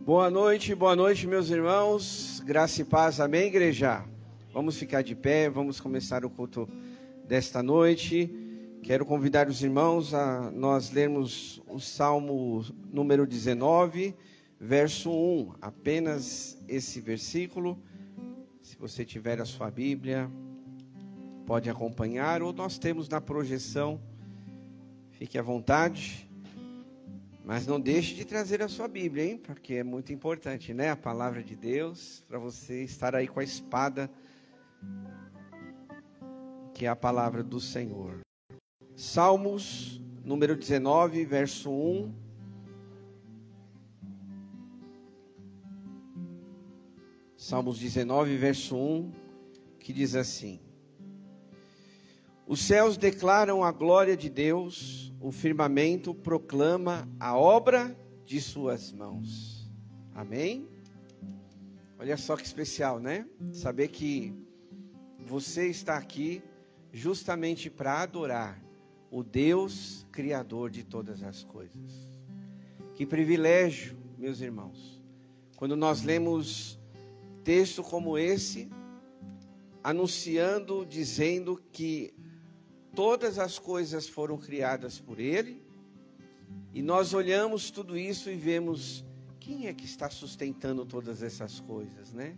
Boa noite, meus irmãos. Graça e paz, amém, igreja? Vamos ficar de pé, vamos começar o culto desta noite. Quero convidar os irmãos a nós lermos o Salmo número 19, verso 1. Apenas esse versículo. Se você tiver a sua Bíblia, pode acompanhar, ou nós temos na projeção. Fique à vontade. Mas não deixe de trazer a sua Bíblia, hein? Porque é muito importante, né? A palavra de Deus, para você estar aí com a espada, que é a palavra do Senhor. Salmos, número 19, verso 1. Salmos 19, verso 1, que diz assim: Os céus declaram a glória de Deus, o firmamento proclama a obra de suas mãos. Amém? Olha só que especial, né? Saber que você está aqui justamente para adorar o Deus Criador de todas as coisas. Que privilégio, meus irmãos, quando nós lemos texto como esse, anunciando, dizendo que todas as coisas foram criadas por Ele, e nós olhamos tudo isso e vemos quem é que está sustentando todas essas coisas, né?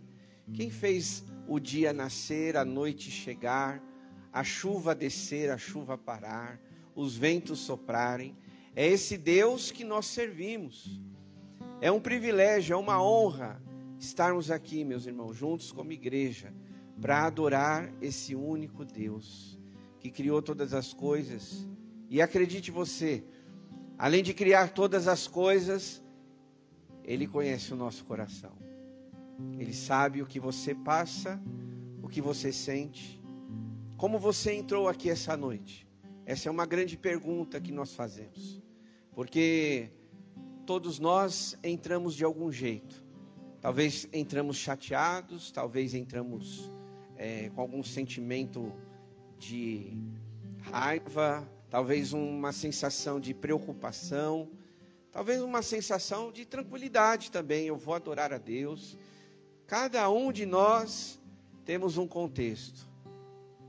Quem fez o dia nascer, a noite chegar, a chuva descer, a chuva parar, os ventos soprarem? É esse Deus que nós servimos. É um privilégio, é uma honra estarmos aqui, meus irmãos, juntos como igreja, para adorar esse único Deus que criou todas as coisas. E acredite você, além de criar todas as coisas, Ele conhece o nosso coração. Ele sabe o que você passa, o que você sente, como você entrou aqui essa noite. Essa é uma grande pergunta que nós fazemos, porque todos nós entramos de algum jeito. Talvez entramos chateados, talvez entramos com algum sentimento de raiva, talvez uma sensação de preocupação, talvez uma sensação de tranquilidade também. Eu vou adorar a Deus. Cada um de nós temos um contexto,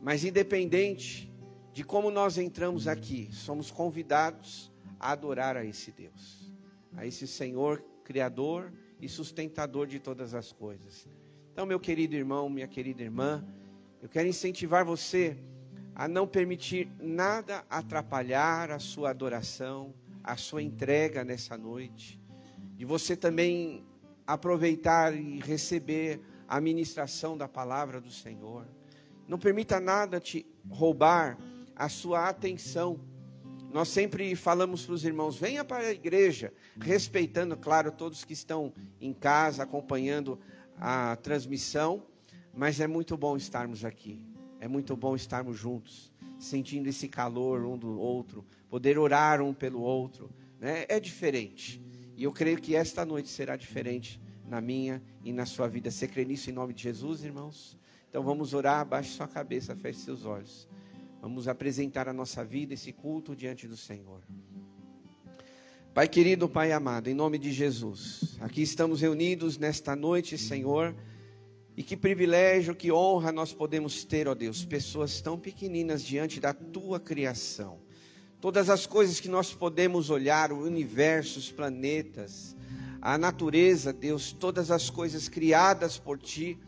mas independente de como nós entramos aqui, somos convidados a adorar a esse Deus, a esse Senhor Criador e sustentador de todas as coisas. Então, meu querido irmão, minha querida irmã, eu quero incentivar você a não permitir nada atrapalhar a sua adoração, a sua entrega nessa noite, de você também aproveitar e receber a ministração da palavra do Senhor. Não permita nada te roubar a sua atenção. Nós sempre falamos para os irmãos, venha para a igreja, respeitando, claro, todos que estão em casa, acompanhando a transmissão, mas é muito bom estarmos aqui. É muito bom estarmos juntos, sentindo esse calor um do outro, poder orar um pelo outro, né? É diferente. E eu creio que esta noite será diferente na minha e na sua vida. Você crê nisso em nome de Jesus, irmãos? Então vamos orar, abaixe sua cabeça, feche seus olhos. Vamos apresentar a nossa vida, esse culto diante do Senhor. Pai querido, Pai amado, em nome de Jesus, aqui estamos reunidos nesta noite, Senhor. E que privilégio, que honra nós podemos ter, ó Deus, pessoas tão pequeninas diante da Tua criação. Todas as coisas que nós podemos olhar, o universo, os planetas, a natureza, Deus, todas as coisas criadas por Ti,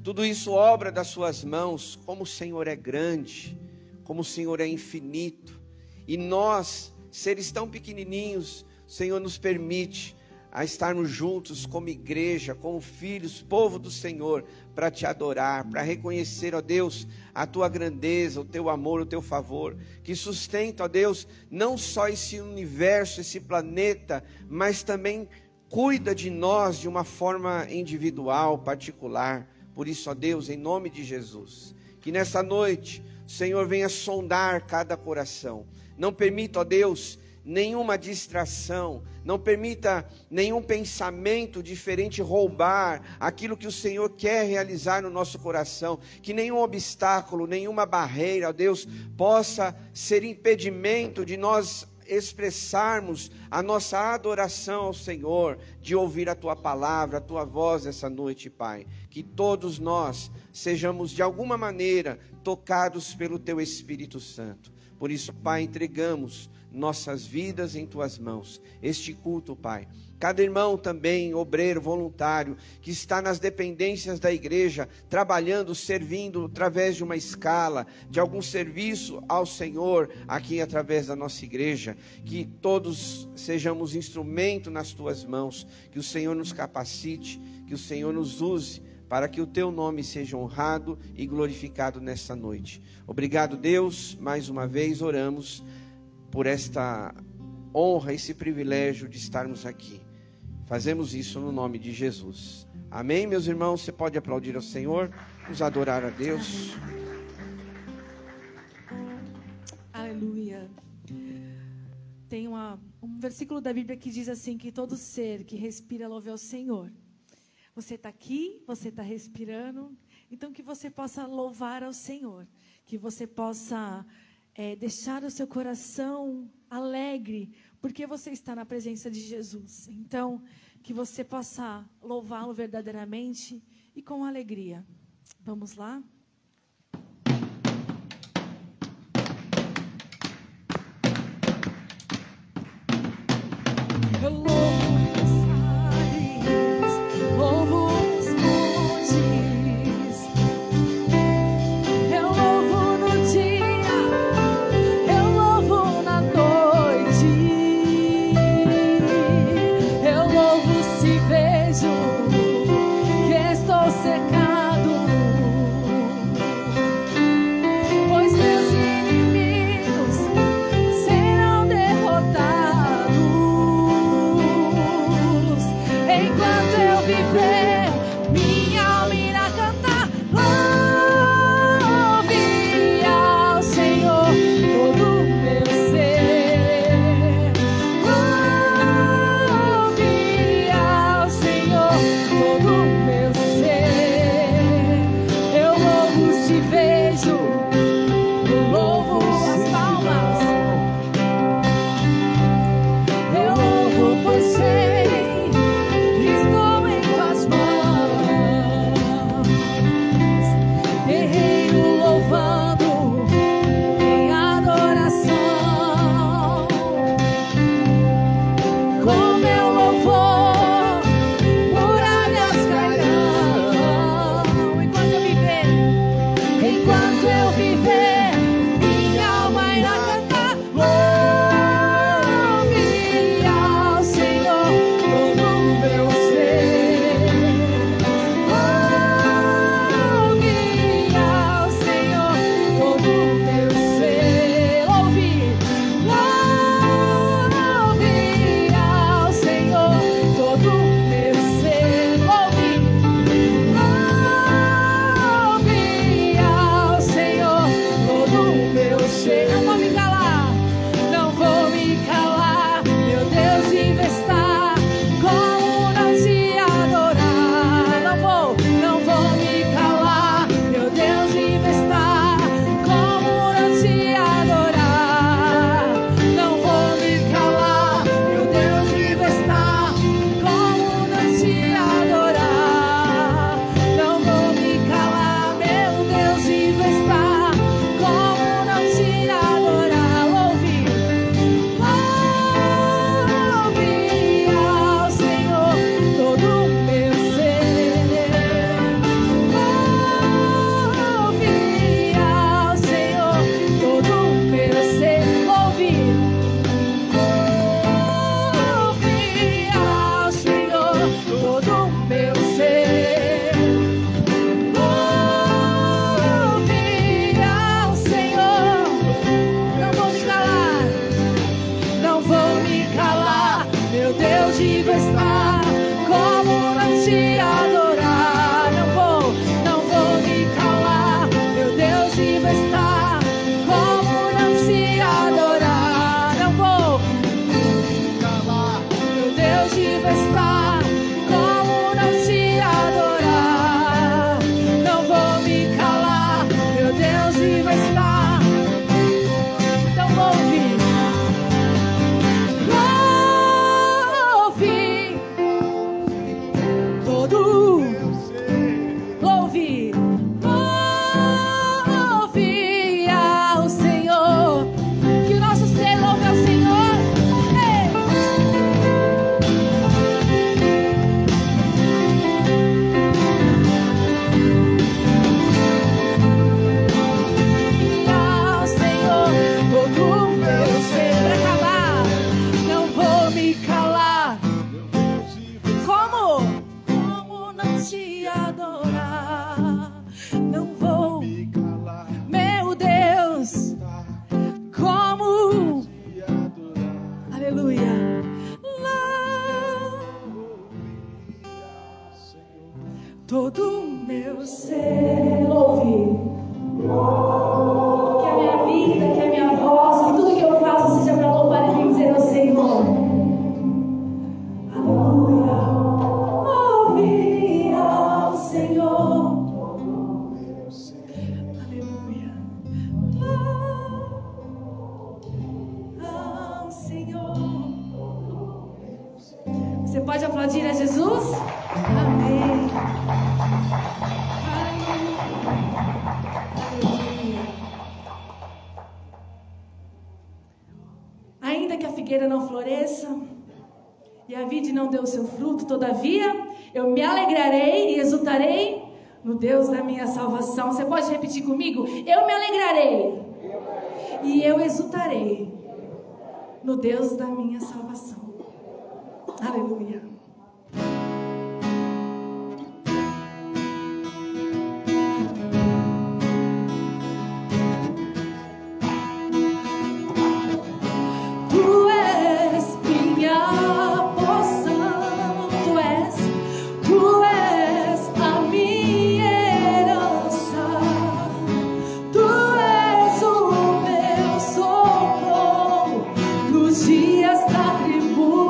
tudo isso obra das Suas mãos. Como o Senhor é grande, como o Senhor é infinito. E nós, seres tão pequenininhos, o Senhor nos permite a estarmos juntos como igreja, como filhos, povo do Senhor, para Te adorar, para reconhecer, ó Deus, a Tua grandeza, o Teu amor, o Teu favor, que sustenta, ó Deus, não só esse universo, esse planeta, mas também cuida de nós de uma forma individual, particular. Por isso, ó Deus, em nome de Jesus, que nessa noite o Senhor venha sondar cada coração. Não permita, ó Deus, nenhuma distração, não permita nenhum pensamento diferente roubar aquilo que o Senhor quer realizar no nosso coração, que nenhum obstáculo, nenhuma barreira, ó Deus, possa ser impedimento de nós expressarmos a nossa adoração ao Senhor, de ouvir a Tua palavra, a Tua voz essa noite, Pai. Que todos nós sejamos de alguma maneira tocados pelo Teu Espírito Santo. Por isso, Pai, entregamos nossas vidas em Tuas mãos. Este culto, Pai. Cada irmão também, obreiro, voluntário, que está nas dependências da igreja, trabalhando, servindo através de uma escala, de algum serviço ao Senhor, aqui através da nossa igreja, que todos sejamos instrumento nas Tuas mãos, que o Senhor nos capacite, que o Senhor nos use, para que o Teu nome seja honrado e glorificado nesta noite. Obrigado, Deus, mais uma vez oramos por esta honra, esse privilégio de estarmos aqui. Fazemos isso no nome de Jesus. Amém, meus irmãos? Você pode aplaudir ao Senhor, nos adorar a Deus. Aleluia. Tem um versículo da Bíblia que diz assim, que todo ser que respira louve ao Senhor. Você está aqui, você está respirando, então que você possa louvar ao Senhor, que você possa deixar o seu coração alegre, porque você está na presença de Jesus. Então, que você possa louvá-lo verdadeiramente e com alegria. Vamos lá? Eu louvo os ares, louvo os montes. Eu louvo no dia, eu louvo na noite. Eu louvo se vejo que estou secado, pois meus inimigos serão derrotados. Aleluia. Todo o meu ser ouvir. Que a minha vida, que a minha voz, que tudo que eu faço seja para louvar e bendizer ao Senhor. Aleluia. Ouvir ao Senhor. Aleluia. Ao Senhor. Você pode aplaudir a Jesus? Amém. Aleluia. Ainda que a figueira não floresça e a vide não dê o seu fruto, todavia eu me alegrarei e exultarei no Deus da minha salvação. Você pode repetir comigo? Eu me alegrarei e eu exultarei no Deus da minha salvação. Aleluia. Dias da tribulação.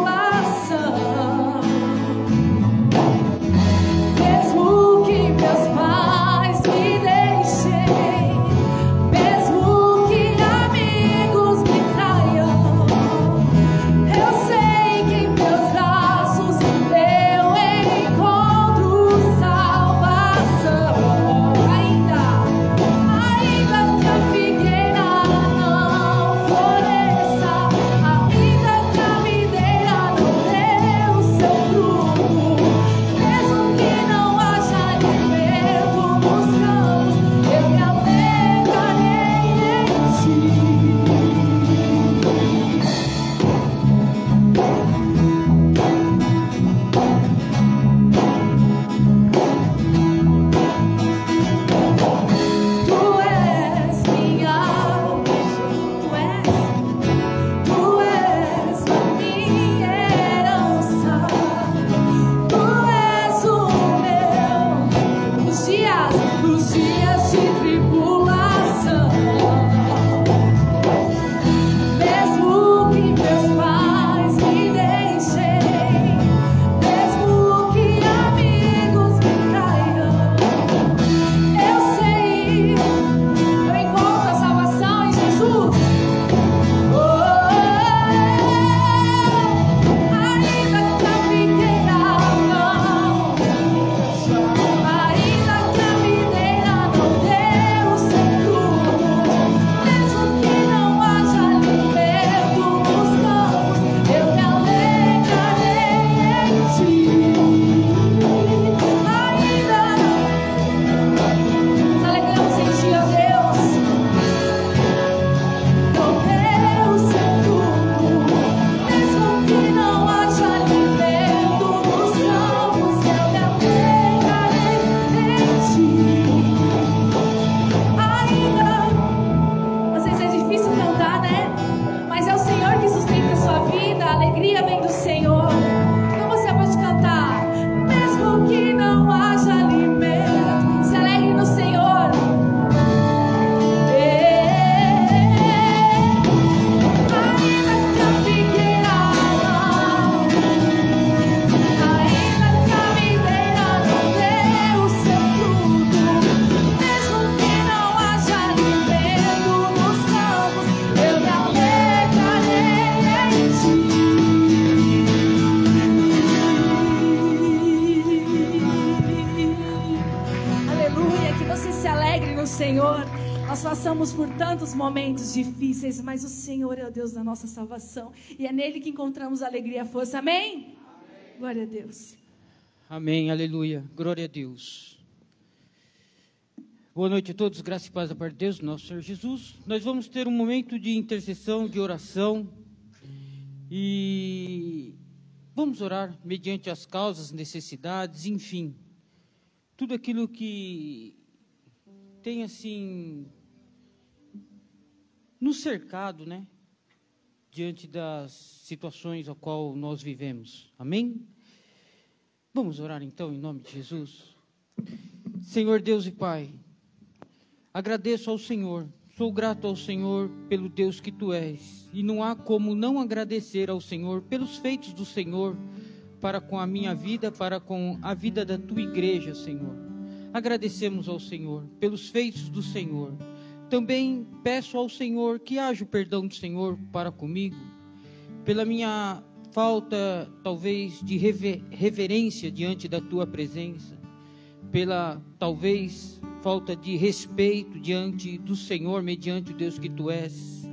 Senhor. Nós passamos por tantos momentos difíceis, mas o Senhor é o Deus da nossa salvação. E é nele que encontramos alegria e a força. Amém? Amém. Glória a Deus. Amém, aleluia. Glória a Deus. Boa noite a todos, graça e paz da parte de Deus, nosso Senhor Jesus. Nós vamos ter um momento de intercessão, de oração. E vamos orar mediante as causas, necessidades, enfim. Tudo aquilo que tem, assim, nos cercado, né? diante das situações a qual nós vivemos. Amém? Vamos orar então em nome de Jesus. Senhor Deus e Pai, agradeço ao Senhor, sou grato ao Senhor pelo Deus que Tu és, e não há como não agradecer ao Senhor pelos feitos do Senhor para com a minha vida, para com a vida da Tua igreja, Senhor. Agradecemos ao Senhor pelos feitos do Senhor. Também peço ao Senhor que haja o perdão do Senhor para comigo, pela minha falta, talvez, de reverência diante da Tua presença, pela, talvez, falta de respeito diante do Senhor, mediante o Deus que Tu és.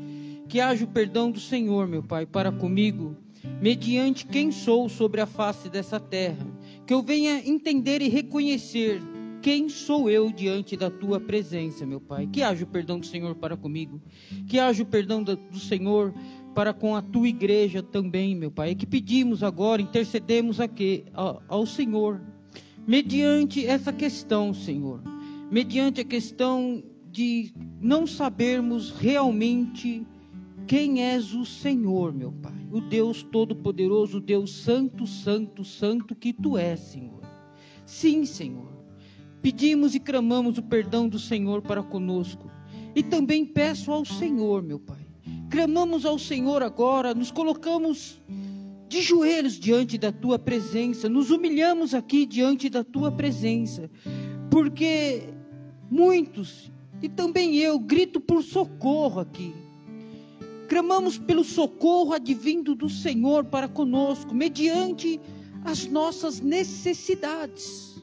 Que haja o perdão do Senhor, meu Pai, para comigo, mediante quem sou sobre a face dessa terra. Que eu venha entender e reconhecer quem sou eu diante da Tua presença, meu Pai. Que haja o perdão do Senhor para comigo. Que haja o perdão do Senhor para com a Tua igreja também, meu Pai. É que pedimos agora, intercedemos aqui ao Senhor, mediante essa questão, Senhor. Mediante a questão de não sabermos realmente quem és o Senhor, meu Pai. O Deus Todo-Poderoso, o Deus Santo, Santo, Santo que Tu és, Senhor. Sim, Senhor. Pedimos e clamamos o perdão do Senhor para conosco. E também peço ao Senhor, meu Pai. Clamamos ao Senhor agora, nos colocamos de joelhos diante da Tua presença. Nos humilhamos aqui diante da Tua presença. Porque muitos, e também eu, grito por socorro aqui. Clamamos pelo socorro advindo do Senhor para conosco, mediante as nossas necessidades.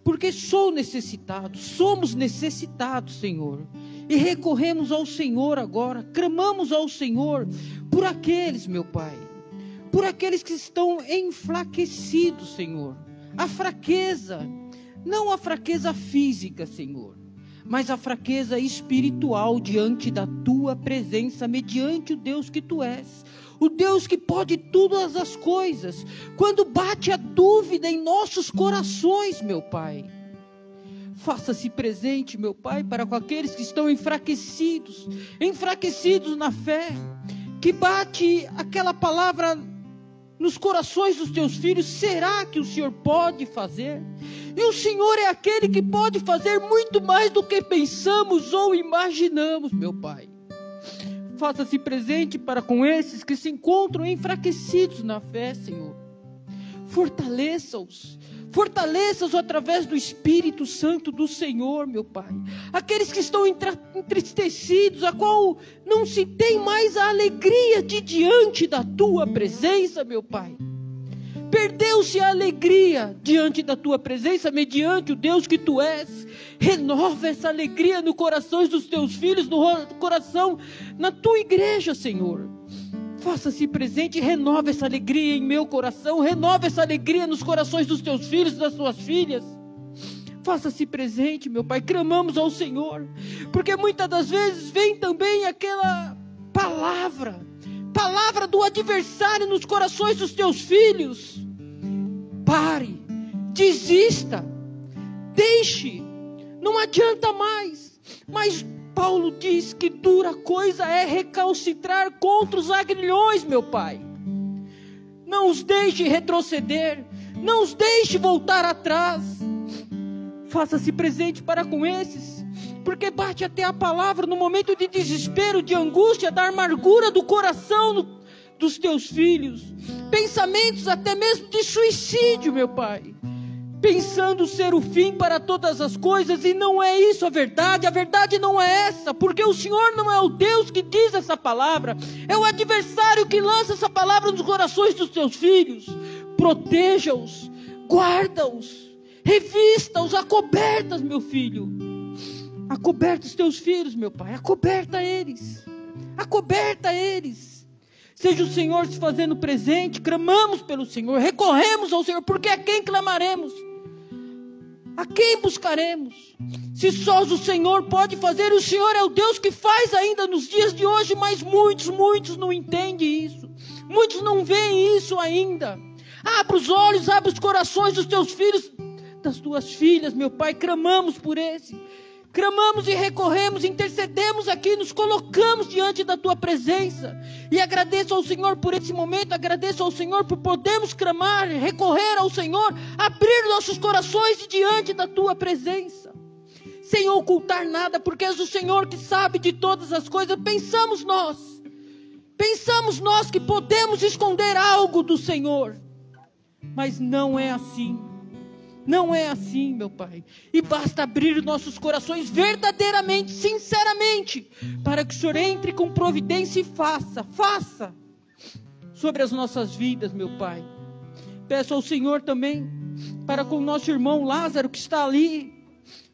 Porque sou necessitado, somos necessitados, Senhor. E recorremos ao Senhor agora, clamamos ao Senhor por aqueles, meu Pai, por aqueles que estão enfraquecidos, Senhor. A fraqueza, não a fraqueza física, Senhor, mas a fraqueza espiritual diante da Tua presença, mediante o Deus que Tu és. O Deus que pode todas as coisas. Quando bate a dúvida em nossos corações, meu Pai, faça-se presente, meu Pai, para com aqueles que estão enfraquecidos na fé, que bate aquela palavra nos corações dos Teus filhos: será que o Senhor pode fazer? E o Senhor é aquele que pode fazer muito mais do que pensamos ou imaginamos, meu Pai. Faça-se presente para com esses que se encontram enfraquecidos na fé, Senhor. Fortaleça-os. Fortaleça-os através do Espírito Santo do Senhor, meu Pai. Aqueles que estão entristecidos, a qual não se tem mais a alegria de diante da Tua presença, meu Pai. Perdeu-se a alegria diante da Tua presença, mediante o Deus que Tu és. Renova essa alegria no coração dos Teus filhos, no coração, na Tua igreja, Senhor. Faça-se presente e renova essa alegria em meu coração. Renova essa alegria nos corações dos Teus filhos e das Tuas filhas. Faça-se presente, meu Pai. Clamamos ao Senhor, porque muitas das vezes vem também aquela palavra do adversário nos corações dos Teus filhos. Pare, desista, deixe, não adianta mais. Mas Paulo diz que dura coisa é recalcitrar contra os aguilhões, meu Pai. Não os deixe retroceder, não os deixe voltar atrás. Faça-se presente para com esses, porque bate até a palavra no momento de desespero, de angústia, da amargura do coração dos Teus filhos. Pensamentos até mesmo de suicídio, meu Pai. Pensando ser o fim para todas as coisas, e não é isso a verdade não é essa, porque o Senhor não é o Deus que diz essa palavra, é o adversário que lança essa palavra nos corações dos Teus filhos. Proteja-os, guarda-os, revista-os, acoberta-os, meu filho, acoberta os Teus filhos, meu Pai, acoberta eles, seja o Senhor se fazendo presente. Clamamos pelo Senhor, recorremos ao Senhor, porque a quem clamaremos? A quem buscaremos? Se só o Senhor pode fazer, o Senhor é o Deus que faz ainda nos dias de hoje, mas muitos não entendem isso, muitos não veem isso ainda. Abra os olhos, abra os corações dos Teus filhos, das Tuas filhas, meu Pai. Clamamos por esse, clamamos e recorremos, intercedemos aqui, nos colocamos diante da tua presença. E agradeço ao Senhor por esse momento, agradeço ao Senhor por podermos clamar, recorrer ao Senhor, abrir nossos corações diante da tua presença, sem ocultar nada, porque és o Senhor que sabe de todas as coisas. Pensamos nós que podemos esconder algo do Senhor, mas não é assim. Não é assim, meu Pai. E basta abrir nossos corações verdadeiramente, sinceramente, para que o Senhor entre com providência e faça sobre as nossas vidas, meu Pai. Peço ao Senhor também, para com o nosso irmão Lázaro, que está ali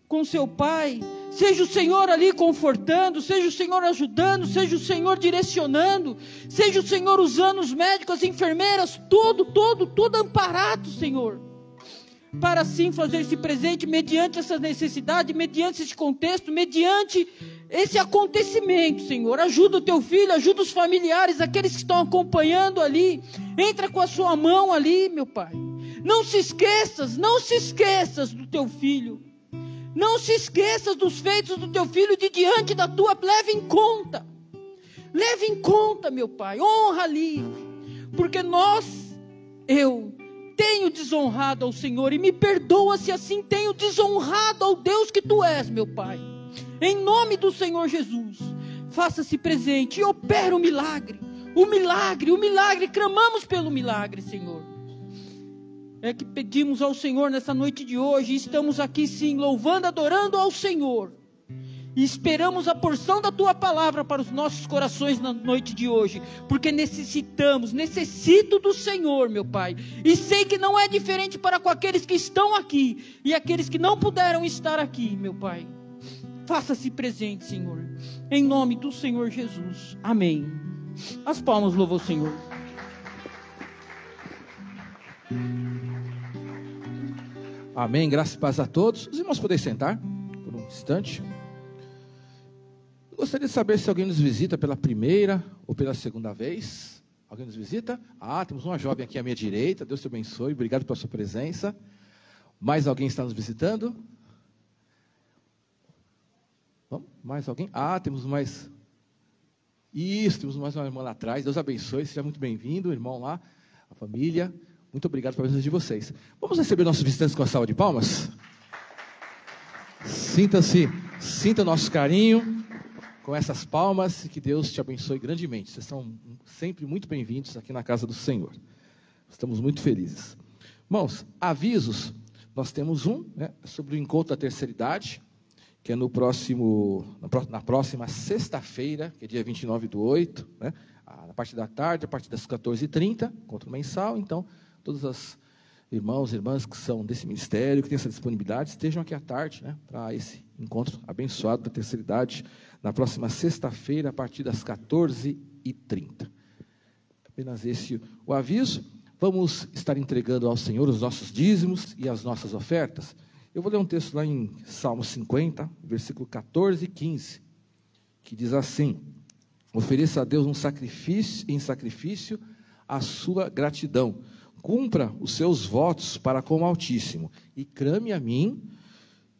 com seu pai, seja o Senhor ali confortando, seja o Senhor ajudando, seja o Senhor direcionando, seja o Senhor usando os médicos, as enfermeiras, tudo amparado, Senhor, para assim fazer-se presente mediante essa necessidade, mediante esse contexto, mediante esse acontecimento, Senhor. Ajuda o teu filho, ajuda os familiares, aqueles que estão acompanhando ali, entra com a sua mão ali, meu Pai. Não se esqueças do teu filho, não se esqueças dos feitos do teu filho de diante da tua, leve em conta, meu Pai, honra ali, porque eu tenho desonrado ao Senhor, e me perdoa se assim tenho desonrado ao Deus que tu és, meu Pai. Em nome do Senhor Jesus, faça-se presente e opera o milagre, clamamos pelo milagre, Senhor. É que pedimos ao Senhor nessa noite de hoje, e estamos aqui sim, louvando, adorando ao Senhor, e esperamos a porção da tua palavra para os nossos corações na noite de hoje, porque necessito do Senhor, meu Pai, e sei que não é diferente para com aqueles que estão aqui, e aqueles que não puderam estar aqui, meu Pai. Faça-se presente, Senhor, em nome do Senhor Jesus, amém. As palmas louvam o Senhor. Amém, graças e paz a todos. Os irmãos podem sentar por um instante. Eu gostaria de saber se alguém nos visita pela primeira ou pela segunda vez. Alguém nos visita? Temos uma jovem aqui à minha direita. Deus te abençoe, obrigado pela sua presença. Mais alguém está nos visitando? Vamos? Mais alguém? Temos mais. Isso, temos mais uma irmã lá atrás. Deus abençoe, seja muito bem-vindo, irmão lá, a família. Muito obrigado pela presença de vocês. Vamos receber nossos visitantes com a salva de palmas? Sinta o nosso carinho com essas palmas, e que Deus te abençoe grandemente. Vocês são sempre muito bem-vindos aqui na casa do Senhor. Estamos muito felizes. Irmãos, avisos, nós temos sobre o encontro da terceira idade, que é na próxima sexta-feira, que é dia 29/8, a partir da tarde, a partir das 14h30, encontro mensal. Então, todas as irmãos e irmãs que são desse ministério, que têm essa disponibilidade, estejam aqui à tarde, para esse encontro abençoado da terceira idade, na próxima sexta-feira, a partir das 14h30. Apenas esse o aviso. Vamos estar entregando ao Senhor os nossos dízimos e as nossas ofertas. Eu vou ler um texto lá em Salmo 50, versículo 14 e 15, que diz assim: ofereça a Deus em sacrifício a sua gratidão. Cumpra os seus votos para com o Altíssimo, e clame a mim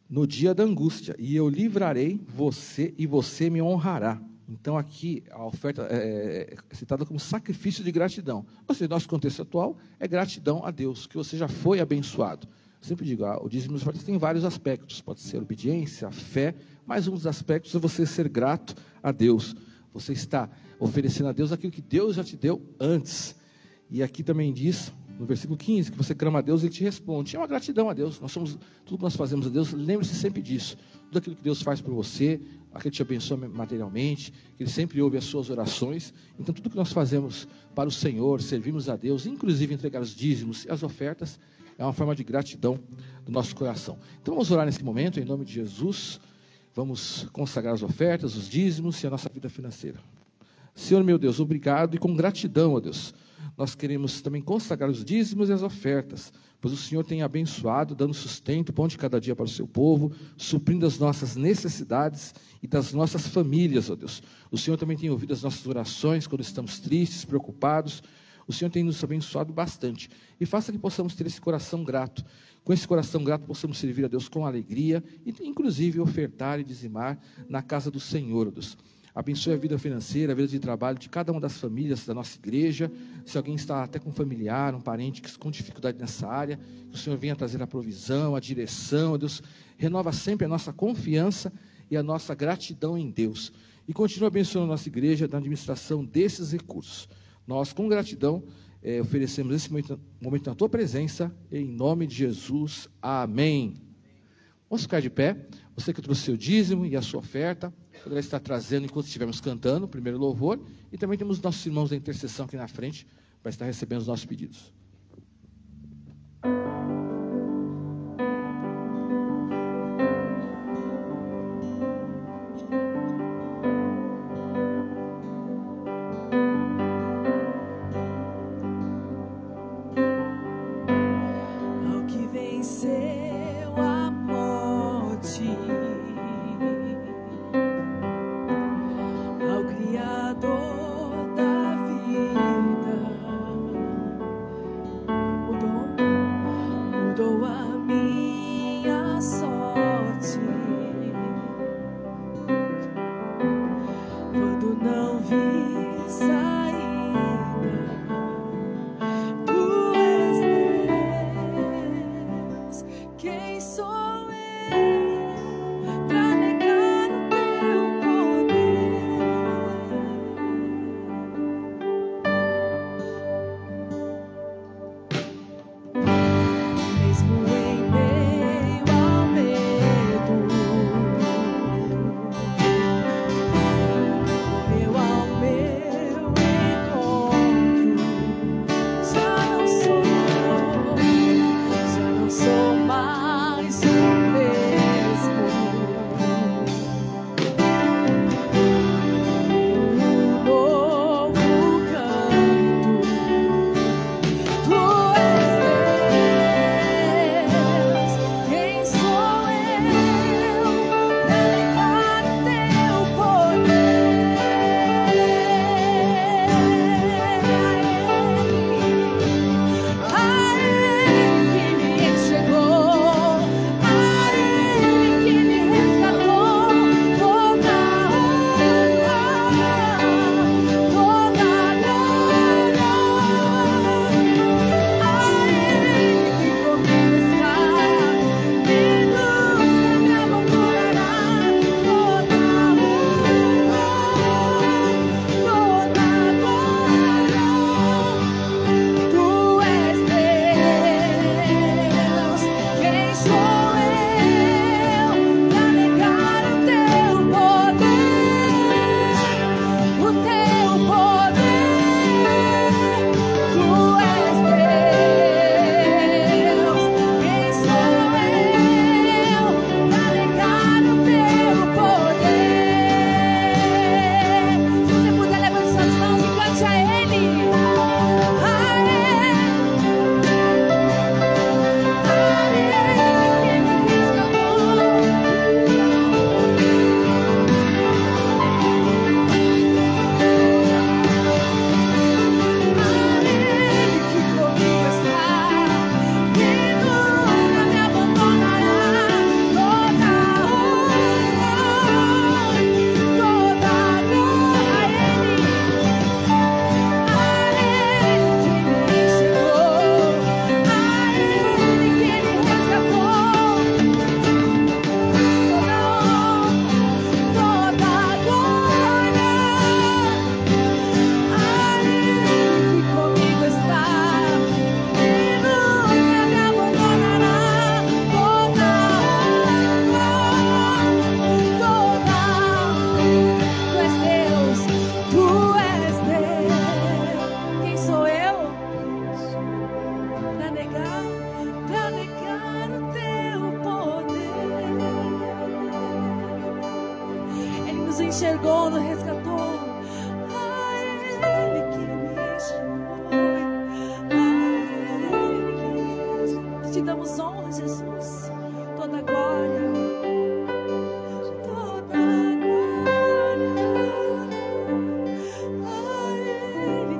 no dia da angústia, e eu livrarei você, e você me honrará. Então, aqui, a oferta é citada como sacrifício de gratidão. Ou seja, nosso contexto atual é gratidão a Deus, que você já foi abençoado. Eu sempre digo, o dízimo e as ofertas tem vários aspectos. Pode ser obediência, fé, mas um dos aspectos é você ser grato a Deus. Você está oferecendo a Deus aquilo que Deus já te deu antes. E aqui também diz, no versículo 15, que você clama a Deus e Ele te responde. É uma gratidão a Deus. Tudo que nós fazemos a Deus, lembre-se sempre disso. Tudo aquilo que Deus faz por você, aquilo que te abençoa materialmente, que Ele sempre ouve as suas orações. Então, tudo que nós fazemos para o Senhor, servimos a Deus, inclusive entregar os dízimos e as ofertas, é uma forma de gratidão do nosso coração. Então, vamos orar nesse momento, em nome de Jesus. Vamos consagrar as ofertas, os dízimos e a nossa vida financeira. Senhor, meu Deus, obrigado, e com gratidão, ó Deus, nós queremos também consagrar os dízimos e as ofertas, pois o Senhor tem abençoado, dando sustento, pão de cada dia para o seu povo, suprindo as nossas necessidades e das nossas famílias, ó Deus. O Senhor também tem ouvido as nossas orações quando estamos tristes, preocupados. O Senhor tem nos abençoado bastante. E faça que possamos ter esse coração grato. Com esse coração grato, possamos servir a Deus com alegria e, inclusive, ofertar e dizimar na casa do Senhor, Deus. Abençoe a vida financeira, a vida de trabalho de cada uma das famílias da nossa igreja. Se alguém está até com um familiar, um parente com dificuldade nessa área, que o Senhor venha trazer a provisão, a direção. Deus, renova sempre a nossa confiança e a nossa gratidão em Deus. E continua abençoando a nossa igreja na administração desses recursos. Nós, com gratidão, oferecemos esse momento na tua presença, em nome de Jesus. Amém. Vamos ficar de pé. Você que trouxe seu dízimo e a sua oferta, poderá estar trazendo enquanto estivermos cantando o primeiro louvor. E também temos nossos irmãos da intercessão aqui na frente, para estar recebendo os nossos pedidos. enxergou, nos resgatou. A Ele que me chamou. A Ele que me chamou. Te damos honra, Jesus. Toda glória. Toda glória. A Ele.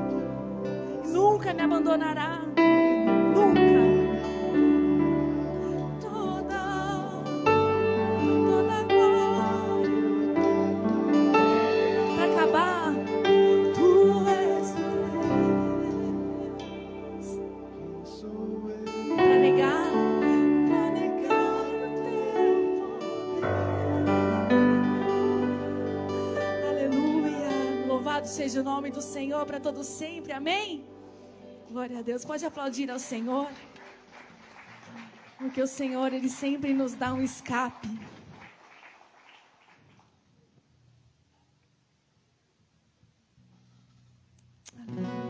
seja o nome do Senhor para todo sempre. Amém? Glória a Deus. Pode aplaudir ao Senhor. Porque o Senhor, Ele sempre nos dá um escape. Aleluia.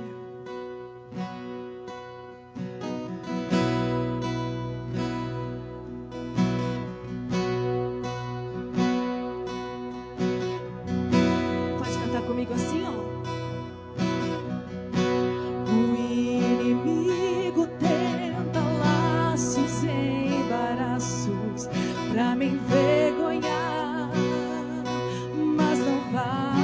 Pode cantar comigo assim, ó. O inimigo tenta laços e embaraços pra me envergonhar, mas não vai,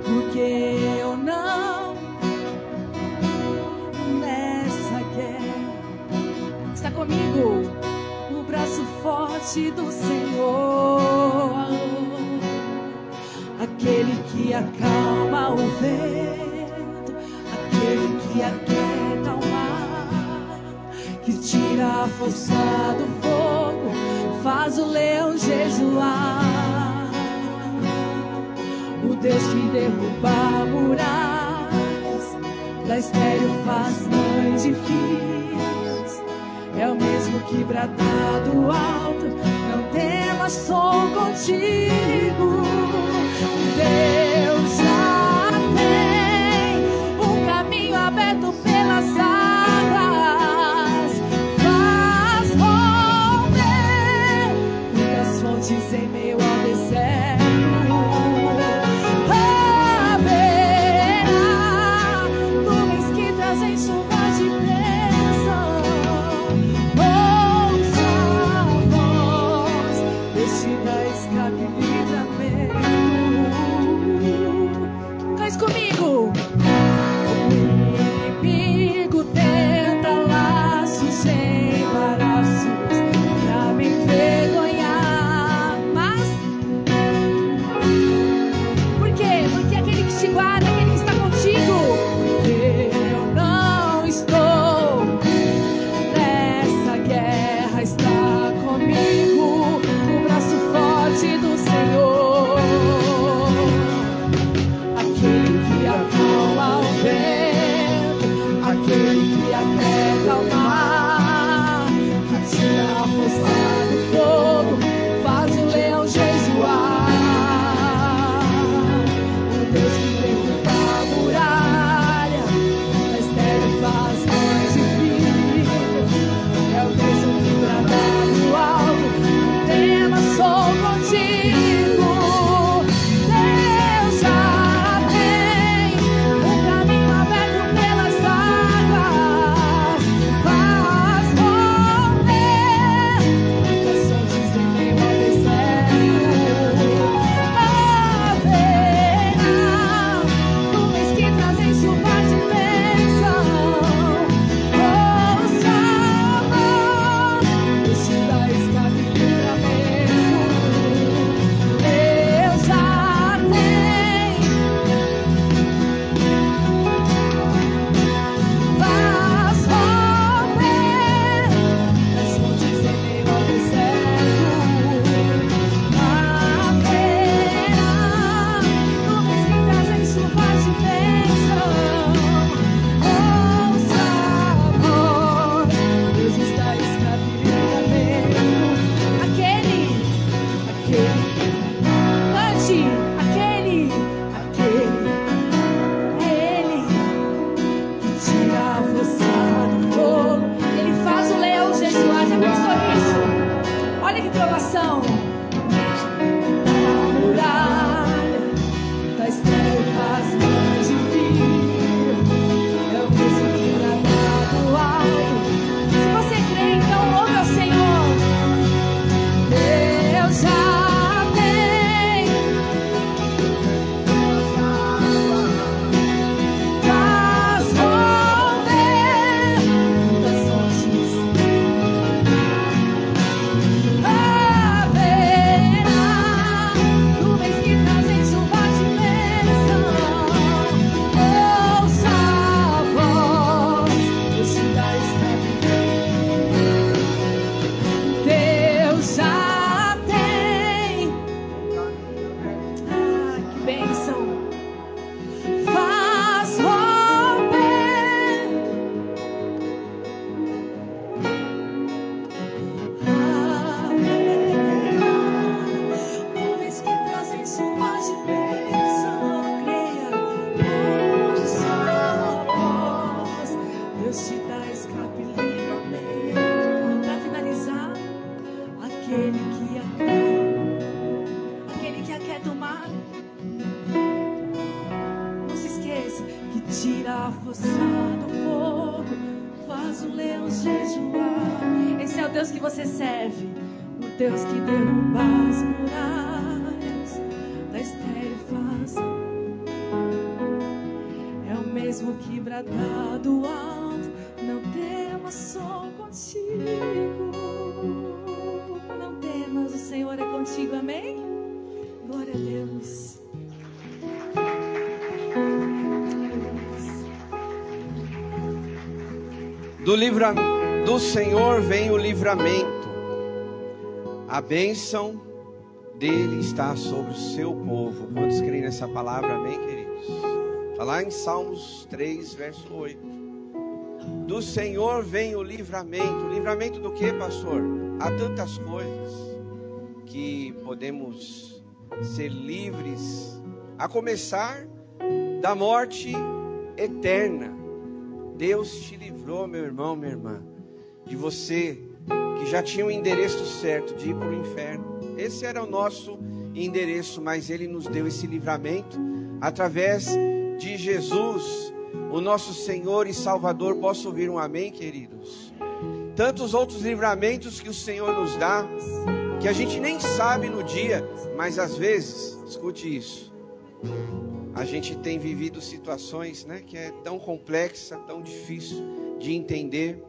porque eu não nessa guerra. Está comigo o braço forte do Senhor, aquele que acalma o vento, aquele que aquieta o mar, que tira a força do fogo, faz o leão jejuar. O Deus que derruba muralhas, da estéril faz mãe de filhos, é o mesmo que bradar do alto, não temas, sou contigo. Deus já tem um caminho aberto pelas águas, faz romper muitas fontes em meio ao deserto. Haverá nuvens que trazem chuva de bênção. Ouça a voz deste da escape e livramento. Cante comigo. O inimigo tenta laços e embaraços pra me envergonhar, mas por quê? Porque aquele que te guarda, aquele que está contigo, porque eu não estou nessa guerra, está comigo o braço forte do Senhor, aquele que acalma o vento, aquele que aquieta o mar, que tira a força do fogo, faz o leão jejuar. O Deus que derruba a muralha, da estéril faz mães de filhos, é o mesmo que brada do alto, tema, sou contigo. Deus já tem um caminho aberto pelas águas, faz romper muitas fontes em meio ao deserto. Haverá nuvens que trazem chuva de bênção. Ouça a voz deste da escape e livramento. Deus já tem, faz romper as fontes em meio ao deserto. Haverá nuvens que trazem chuva de bênção. Ouça a voz, Deus está escape e livramento. Aquele, cante, aquele, ele que tira a força do fogo, ele faz o leão jejuar. Já pensou nisso? Olha que provação. A muralha da estéril faz mães de filho, é o mesmo que brada do alto. Se você crê, então louve ao Senhor. Deus já tem, faz romper muitas fontes. Haverá tira a força do fogo, faz o leão jejuar. Esse é o Deus que você serve, o Deus que derruba as muralhas da estéril face. É o mesmo que bradar do alto, não temas, sou contigo. Não temas, o Senhor é contigo, amém? Glória a Deus. Do Senhor vem o livramento. A bênção dele está sobre o seu povo. Quantos creem nessa palavra, amém, queridos? Está lá em Salmos 3, verso 8. Do Senhor vem o livramento. Livramento do que, pastor? Há tantas coisas que podemos ser livres, a começar da morte eterna. Deus te livrou, meu irmão, minha irmã, de você que já tinha o endereço certo de ir para o inferno. Esse era o nosso endereço, mas Ele nos deu esse livramento através de Jesus, o nosso Senhor e Salvador. Posso ouvir um amém, queridos? Tantos outros livramentos que o Senhor nos dá, que a gente nem sabe no dia, mas às vezes, escute isso, a gente tem vivido situações, né, que é tão complexa, tão difícil de entender,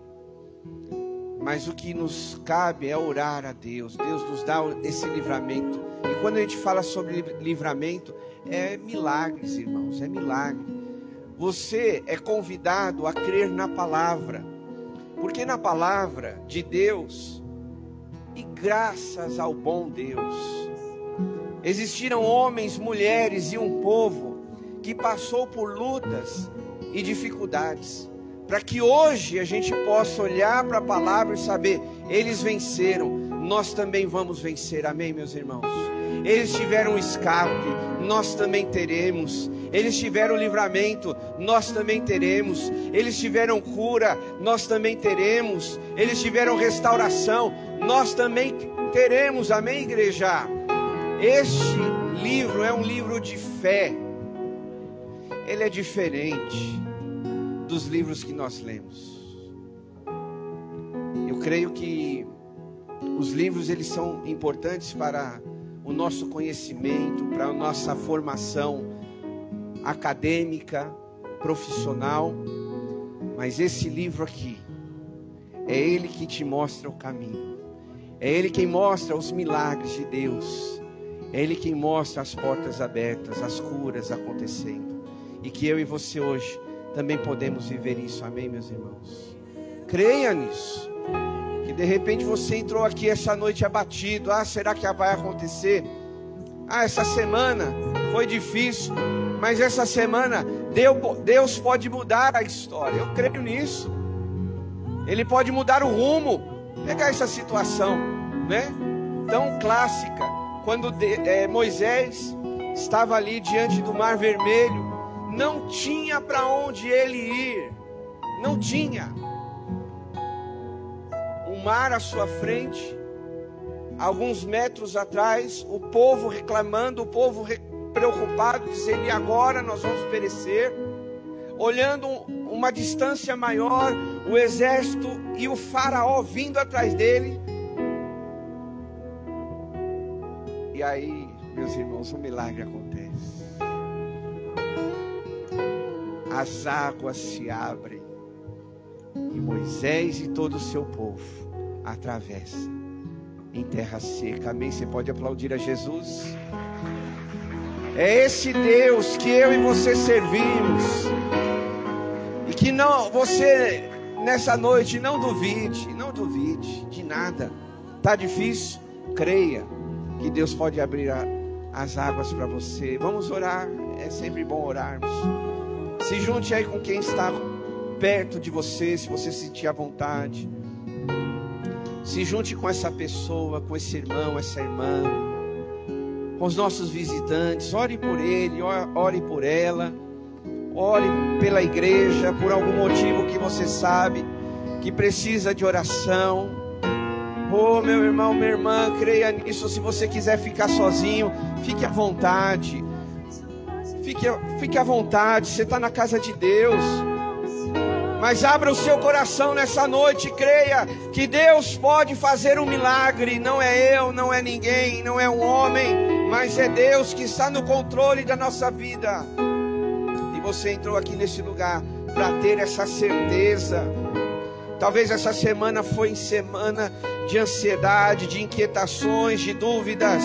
mas o que nos cabe é orar a Deus. Deus nos dá esse livramento. E quando a gente fala sobre livramento, é milagres, irmãos, é milagre. Você é convidado a crer na palavra, porque na palavra de Deus, e graças ao bom Deus, existiram homens, mulheres e um povo que passou por lutas e dificuldades, para que hoje a gente possa olhar para a palavra e saber, eles venceram, nós também vamos vencer, amém, meus irmãos? Eles tiveram escape, nós também teremos. Eles tiveram livramento, nós também teremos. Eles tiveram cura, nós também teremos. Eles tiveram restauração, nós também teremos, amém, igreja? Este livro é um livro de fé. Ele é diferente dos livros que nós lemos. Eu creio que os livros, eles são importantes para o nosso conhecimento, para a nossa formação acadêmica, profissional, mas esse livro aqui, é ele que te mostra o caminho, é ele quem mostra os milagres de Deus, é ele quem mostra as portas abertas, as curas acontecendo, e que eu e você hoje também podemos viver isso, amém, meus irmãos? Creia nisso, que de repente você entrou aqui essa noite abatido, será que vai acontecer? Essa semana foi difícil, mas essa semana Deus pode mudar a história, eu creio nisso. Ele pode mudar o rumo. Pegar essa situação, né, tão clássica, quando Moisés estava ali diante do Mar Vermelho, não tinha para onde ele ir, não tinha. Um mar à sua frente, alguns metros atrás, o povo reclamando, o povo preocupado, dizendo, e agora nós vamos perecer. Olhando uma distância maior, o exército e o faraó vindo atrás dele. E aí, meus irmãos, um milagre acontece. As águas se abrem e Moisés e todo o seu povo atravessa em terra seca. Amém? Você pode aplaudir a Jesus? É esse Deus que eu e você servimos. E que não, você nessa noite não duvide de nada. Tá difícil? Creia que Deus pode abrir as águas para você. Vamos orar, é sempre bom orarmos. Se junte aí com quem está perto de você, se você sentir à vontade. Se junte com essa pessoa, com esse irmão, essa irmã, com os nossos visitantes. Ore por ele, ore por ela. Ore pela igreja, por algum motivo que você sabe que precisa de oração. Oh, meu irmão, minha irmã, creia nisso. Se você quiser ficar sozinho, fique à vontade. Fique à vontade, você está na casa de Deus. Mas abra o seu coração nessa noite e creia que Deus pode fazer um milagre. Não é eu, não é ninguém, não é um homem, mas é Deus que está no controle da nossa vida. E você entrou aqui nesse lugar para ter essa certeza. Talvez essa semana foi semana de ansiedade, de inquietações, de dúvidas.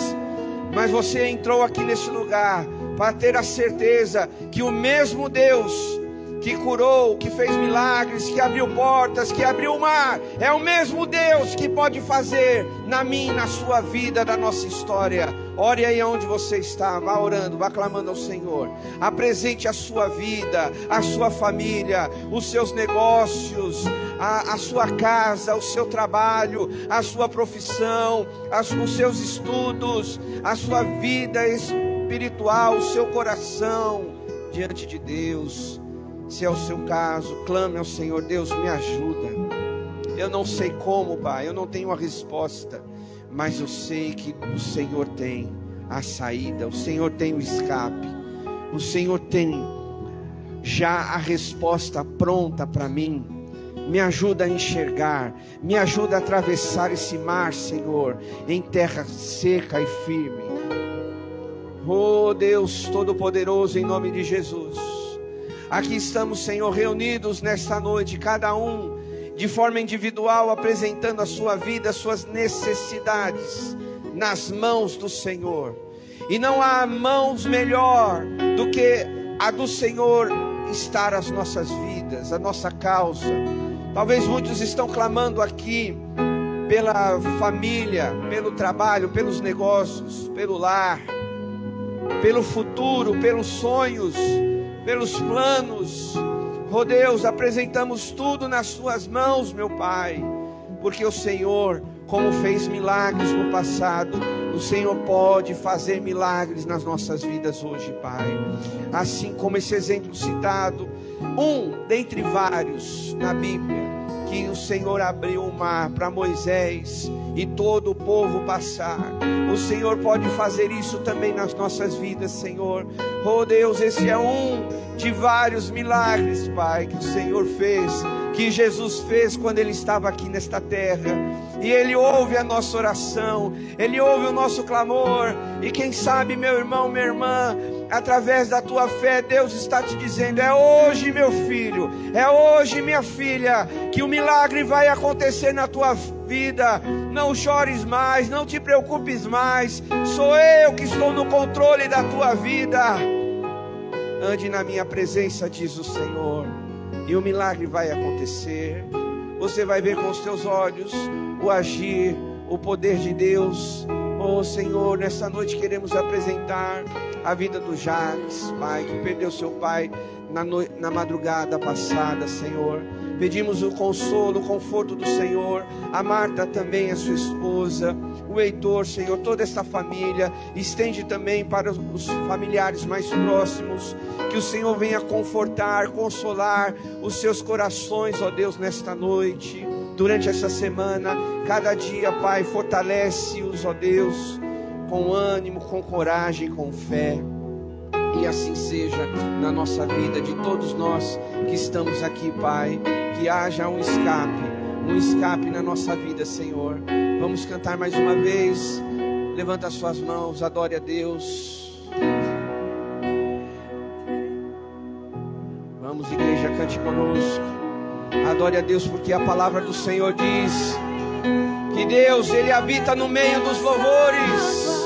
Mas você entrou aqui nesse lugar para ter a certeza que o mesmo Deus que curou, que fez milagres, que abriu portas, que abriu o mar, é o mesmo Deus que pode fazer na minha, na sua vida, na nossa história. Ore aí onde você está, vá orando, vá clamando ao Senhor. Apresente a sua vida, a sua família, os seus negócios, a sua casa, o seu trabalho, a sua profissão, os seus estudos, a sua vida espiritual, o seu coração diante de Deus. Se é o seu caso, clame ao Senhor: Deus, me ajuda. Eu não sei como, Pai, eu não tenho a resposta, mas eu sei que o Senhor tem a saída, o Senhor tem o escape, o Senhor tem já a resposta pronta para mim. Me ajuda a enxergar, me ajuda a atravessar esse mar, Senhor, em terra seca e firme. Oh Deus Todo-Poderoso, em nome de Jesus. Aqui estamos, Senhor, reunidos nesta noite, cada um de forma individual, apresentando a sua vida, as suas necessidades nas mãos do Senhor. E não há mãos melhor do que a do Senhor estar as nossas vidas, a nossa causa. Talvez muitos estão clamando aqui pela família, pelo trabalho, pelos negócios, pelo lar, pelo futuro, pelos sonhos, pelos planos. Oh Deus, apresentamos tudo nas suas mãos, meu Pai, porque o Senhor, como fez milagres no passado, o Senhor pode fazer milagres nas nossas vidas hoje, Pai. Assim como esse exemplo citado, um dentre vários na Bíblia, que o Senhor abriu o mar para Moisés e todo o povo passar. O Senhor pode fazer isso também nas nossas vidas, Senhor. Oh Deus, esse é um de vários milagres, Pai, que o Senhor fez, que Jesus fez quando Ele estava aqui nesta terra. E Ele ouve a nossa oração, Ele ouve o nosso clamor. E quem sabe, meu irmão, minha irmã, através da tua fé, Deus está te dizendo: é hoje, meu filho, é hoje, minha filha, que o milagre vai acontecer na tua vida. Não chores mais, não te preocupes mais, sou eu que estou no controle da tua vida. Ande na minha presença, diz o Senhor, e o milagre vai acontecer. Você vai ver com os teus olhos o agir, o poder de Deus. Oh Senhor, nessa noite queremos apresentar a vida do Jacques, Pai, que perdeu seu pai na madrugada passada, Senhor. Pedimos o consolo, o conforto do Senhor. A Marta também, a sua esposa, o Heitor, Senhor, toda esta família. Estende também para os familiares mais próximos. Que o Senhor venha confortar, consolar os seus corações, ó Deus, nesta noite, durante essa semana. Cada dia, Pai, fortalece-os, ó Deus, com ânimo, com coragem, com fé. E assim seja na nossa vida, de todos nós que estamos aqui, Pai. Que haja um escape na nossa vida, Senhor. Vamos cantar mais uma vez. Levanta as suas mãos, adore a Deus. Vamos, igreja, cante conosco. Adore a Deus, porque a palavra do Senhor diz que Deus, Ele habita no meio dos louvores.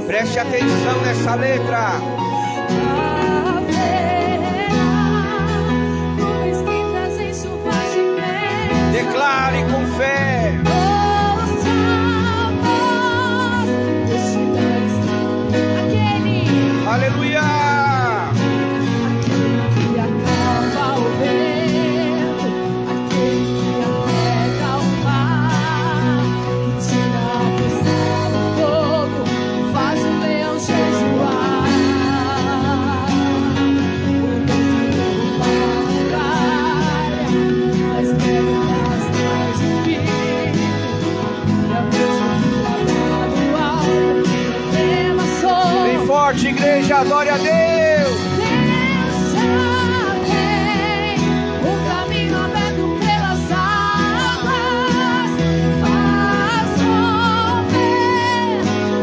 Preste atenção nessa letra. Declare com fé. Aleluia. forte, igreja, adore a Deus. Deus já tem o caminho aberto pelas águas. Faz romper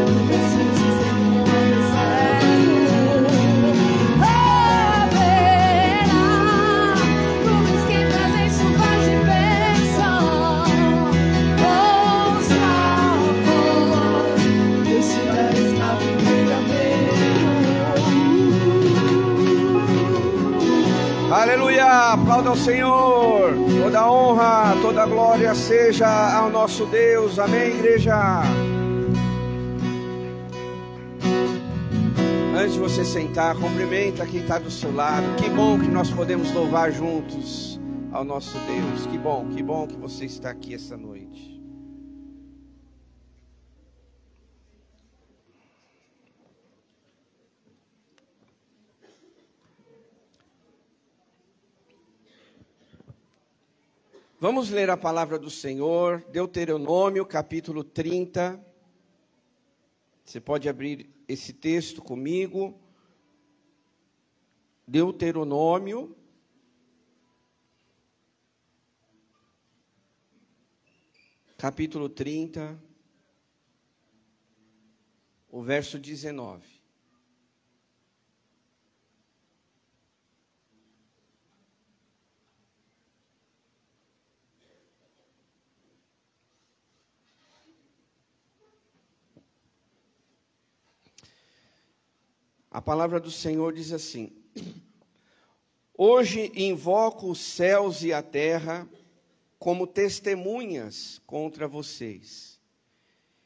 o que se diz no deserto. Haverá nuvens que trazem chuvas de bênção. Bons favor, estiveres na primeira vez. Aleluia, aplauda ao Senhor. Toda honra, toda glória seja ao nosso Deus. Amém, igreja. Antes de você sentar, cumprimenta quem está do seu lado. Que bom que nós podemos louvar juntos ao nosso Deus. Que bom que você está aqui essa noite. Vamos ler a palavra do Senhor, Deuteronômio, capítulo 30. Você pode abrir esse texto comigo. Deuteronômio, capítulo 30, o verso 19. A palavra do Senhor diz assim: hoje invoco os céus e a terra como testemunhas contra vocês,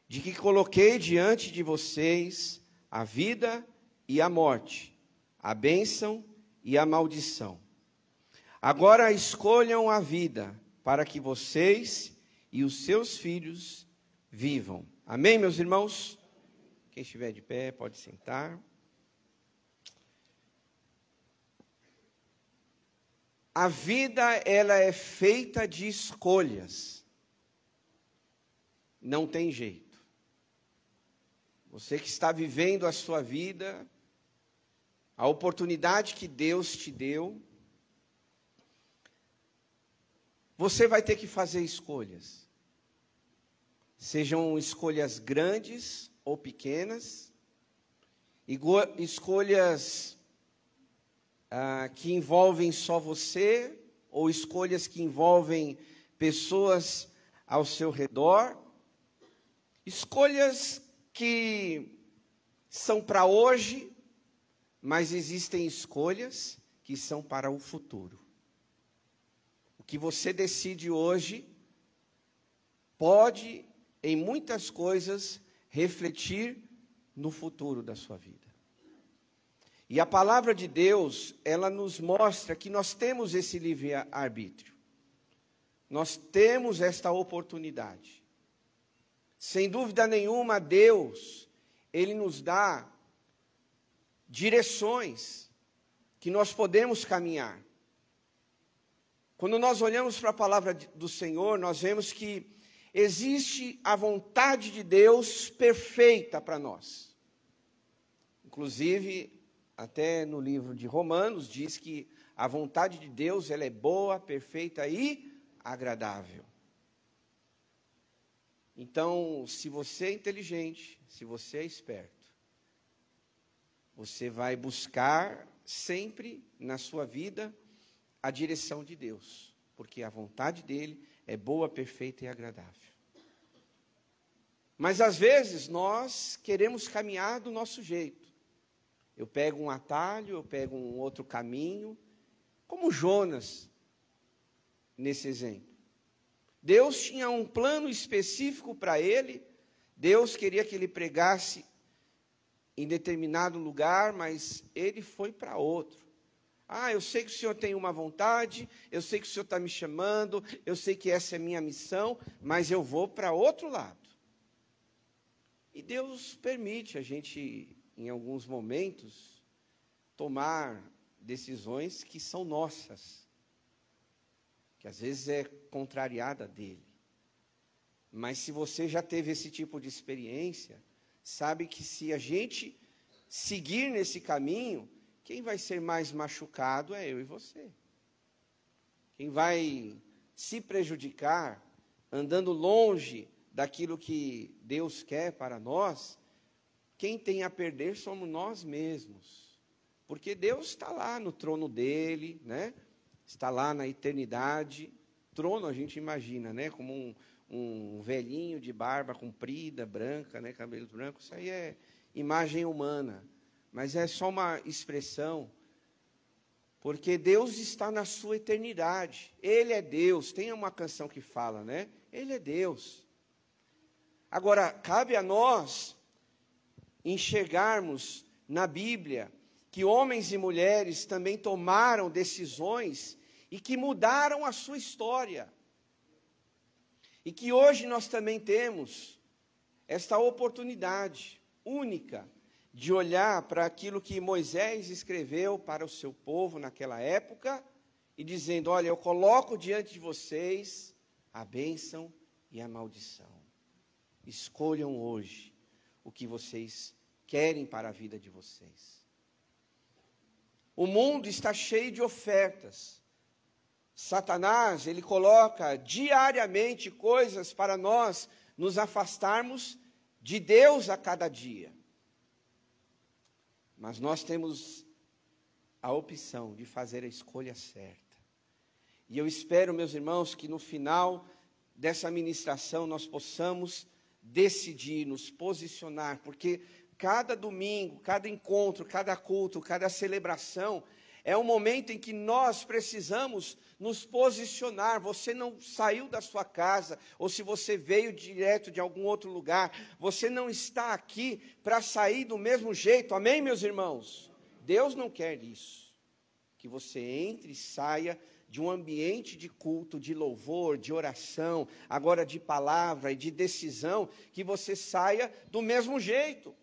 de que coloquei diante de vocês a vida e a morte, a bênção e a maldição. Agora escolham a vida, para que vocês e os seus filhos vivam. Amém, meus irmãos? Quem estiver de pé pode sentar. A vida, ela é feita de escolhas. Não tem jeito. Você que está vivendo a sua vida, a oportunidade que Deus te deu, você vai ter que fazer escolhas. Sejam escolhas grandes ou pequenas, escolhas que envolvem só você, ou escolhas que envolvem pessoas ao seu redor, escolhas que são para hoje, mas existem escolhas que são para o futuro. O que você decide hoje pode, em muitas coisas, refletir no futuro da sua vida. E a palavra de Deus, ela nos mostra que nós temos esse livre-arbítrio. Nós temos esta oportunidade. Sem dúvida nenhuma, Deus, Ele nos dá direções que nós podemos caminhar. Quando nós olhamos para a palavra do Senhor, nós vemos que existe a vontade de Deus perfeita para nós. Inclusive, até no livro de Romanos, diz que a vontade de Deus, ela é boa, perfeita e agradável. Então, se você é inteligente, se você é esperto, você vai buscar sempre na sua vida a direção de Deus, porque a vontade dele é boa, perfeita e agradável. Mas às vezes nós queremos caminhar do nosso jeito. Eu pego um atalho, eu pego um outro caminho, como Jonas, nesse exemplo. Deus tinha um plano específico para ele, Deus queria que ele pregasse em determinado lugar, mas ele foi para outro. Eu sei que o Senhor tem uma vontade, eu sei que o Senhor está me chamando, eu sei que essa é a minha missão, mas eu vou para outro lado. E Deus permite a gente, em alguns momentos, tomar decisões que são nossas, que às vezes é contrariada dele. Mas se você já teve esse tipo de experiência, sabe que se a gente seguir nesse caminho, quem vai ser mais machucado é eu e você. Quem vai se prejudicar, andando longe daquilo que Deus quer para nós, quem tem a perder somos nós mesmos. Porque Deus está lá no trono dele, né? Está lá na eternidade. Trono a gente imagina, né? Como um velhinho de barba comprida, branca, né? Cabelo branco. Isso aí é imagem humana. Mas é só uma expressão. Porque Deus está na sua eternidade. Ele é Deus. Tem uma canção que fala, né? Ele é Deus. Agora, cabe a nós enxergarmos na Bíblia que homens e mulheres também tomaram decisões e que mudaram a sua história. E que hoje nós também temos esta oportunidade única de olhar para aquilo que Moisés escreveu para o seu povo naquela época e dizendo: olha, eu coloco diante de vocês a bênção e a maldição. Escolham hoje o que vocês querem para a vida de vocês. O mundo está cheio de ofertas. Satanás, ele coloca diariamente coisas para nós nos afastarmos de Deus a cada dia. Mas nós temos a opção de fazer a escolha certa. E eu espero, meus irmãos, que no final dessa ministração nós possamos decidir, nos posicionar, porque cada domingo, cada encontro, cada culto, cada celebração é um momento em que nós precisamos nos posicionar. Você não saiu da sua casa, ou se você veio direto de algum outro lugar, você não está aqui para sair do mesmo jeito. Amém, meus irmãos? Deus não quer isso. Que você entre e saia de um ambiente de culto, de louvor, de oração, agora de palavra e de decisão, que você saia do mesmo jeito.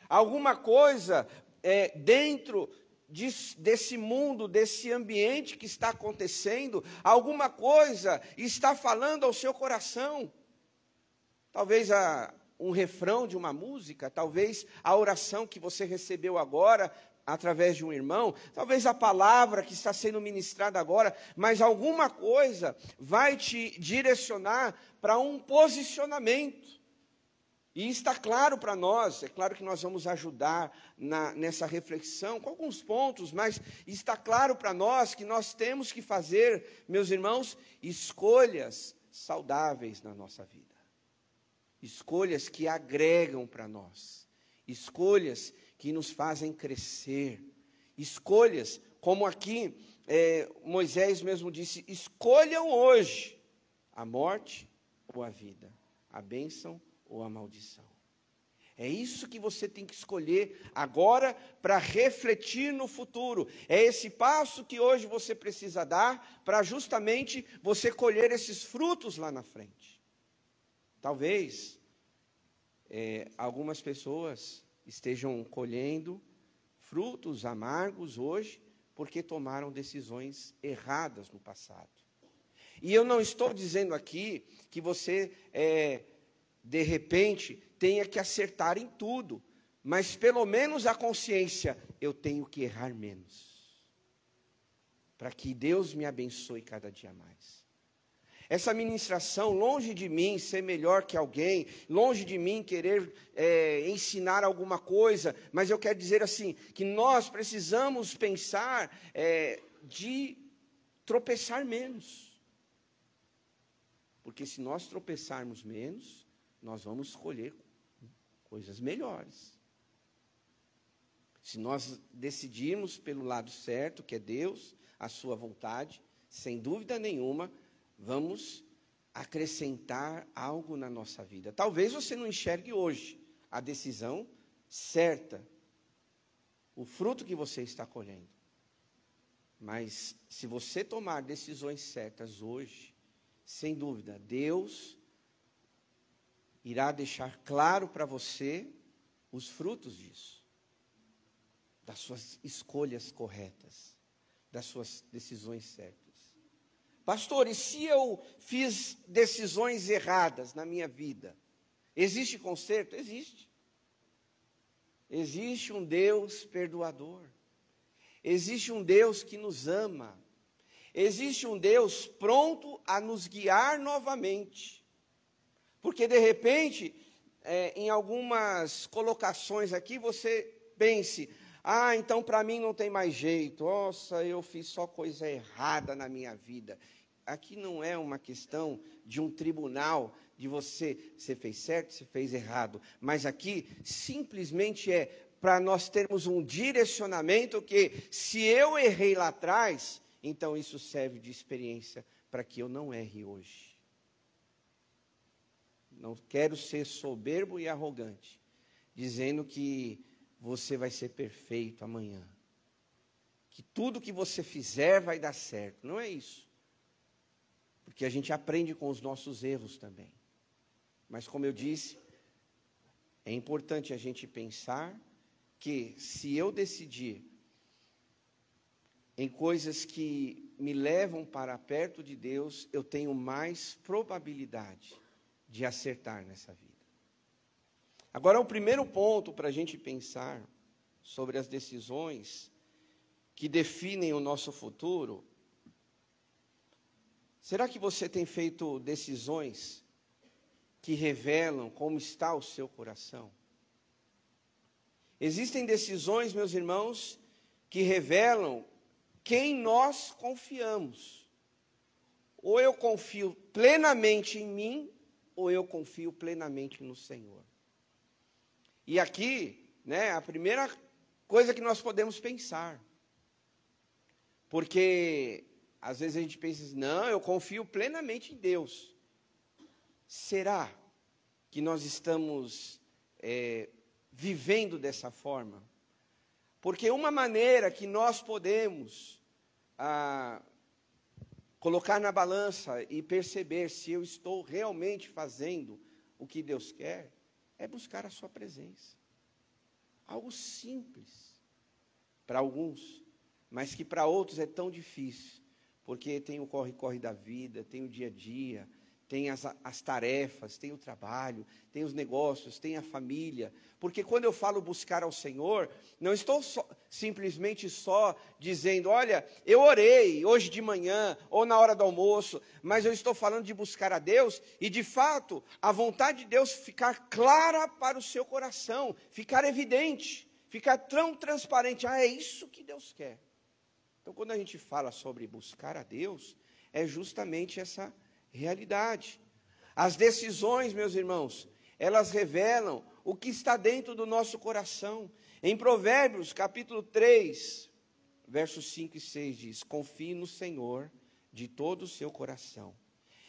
Alguma coisa dentro desse mundo, desse ambiente que está acontecendo, alguma coisa está falando ao seu coração. Talvez um refrão de uma música, talvez a oração que você recebeu agora, através de um irmão, talvez a palavra que está sendo ministrada agora, mas alguma coisa vai te direcionar para um posicionamento. E está claro para nós, é claro que nós vamos ajudar nessa reflexão com alguns pontos, mas está claro para nós que nós temos que fazer, meus irmãos, escolhas saudáveis na nossa vida. Escolhas que agregam para nós. Escolhas que nos fazem crescer. Escolhas, como aqui Moisés mesmo disse, escolham hoje a morte ou a vida, a bênção ou a maldição. É isso que você tem que escolher agora para refletir no futuro. É esse passo que hoje você precisa dar para justamente você colher esses frutos lá na frente. Talvez algumas pessoas estejam colhendo frutos amargos hoje porque tomaram decisões erradas no passado. E eu não estou dizendo aqui que você de repente, tenha que acertar em tudo, mas pelo menos a consciência, eu tenho que errar menos, para que Deus me abençoe cada dia mais. Essa ministração, longe de mim ser melhor que alguém, longe de mim querer ensinar alguma coisa, mas eu quero dizer assim, que nós precisamos pensar de tropeçar menos, porque se nós tropeçarmos menos, nós vamos escolher coisas melhores. Se nós decidirmos pelo lado certo, que é Deus, a sua vontade, sem dúvida nenhuma, vamos acrescentar algo na nossa vida. Talvez você não enxergue hoje a decisão certa, o fruto que você está colhendo. Mas se você tomar decisões certas hoje, sem dúvida, Deus irá deixar claro para você os frutos disso, das suas escolhas corretas, das suas decisões certas. Pastor, e se eu fiz decisões erradas na minha vida, existe conserto? Existe. Existe um Deus perdoador. Existe um Deus que nos ama. Existe um Deus pronto a nos guiar novamente. Porque, de repente, em algumas colocações aqui, você pense, então para mim não tem mais jeito. Nossa, eu fiz só coisa errada na minha vida. Aqui não é uma questão de um tribunal, de você fez certo, você fez errado. Mas aqui, simplesmente para nós termos um direcionamento que, se eu errei lá atrás, então isso serve de experiência para que eu não erre hoje. Não quero ser soberbo e arrogante, dizendo que você vai ser perfeito amanhã. Que tudo que você fizer vai dar certo. Não é isso. Porque a gente aprende com os nossos erros também. Mas como eu disse, é importante a gente pensar que se eu decidir em coisas que me levam para perto de Deus, eu tenho mais probabilidade de acertar nessa vida. Agora, o primeiro ponto para a gente pensar sobre as decisões que definem o nosso futuro. Será que você tem feito decisões que revelam como está o seu coração? Existem decisões, meus irmãos, que revelam quem nós confiamos. Ou eu confio plenamente em mim, ou eu confio plenamente no Senhor. E aqui, a primeira coisa que nós podemos pensar. Porque às vezes a gente pensa assim, não, eu confio plenamente em Deus. Será que nós estamos vivendo dessa forma? Porque uma maneira que nós podemos colocar na balança e perceber se eu estou realmente fazendo o que Deus quer, é buscar a sua presença. Algo simples para alguns, mas que para outros é tão difícil. Porque tem o corre-corre da vida, tem o dia a dia, tem as tarefas, tem o trabalho, tem os negócios, tem a família. Porque quando eu falo buscar ao Senhor, não estou simplesmente só dizendo, olha, eu orei hoje de manhã ou na hora do almoço, mas eu estou falando de buscar a Deus e, de fato, a vontade de Deus ficar clara para o seu coração, ficar evidente, ficar tão transparente. É isso que Deus quer. Então, quando a gente fala sobre buscar a Deus, é justamente essa realidade. As decisões, meus irmãos, elas revelam o que está dentro do nosso coração. Em Provérbios, capítulo 3, versos 5 e 6, diz, confie no Senhor de todo o seu coração,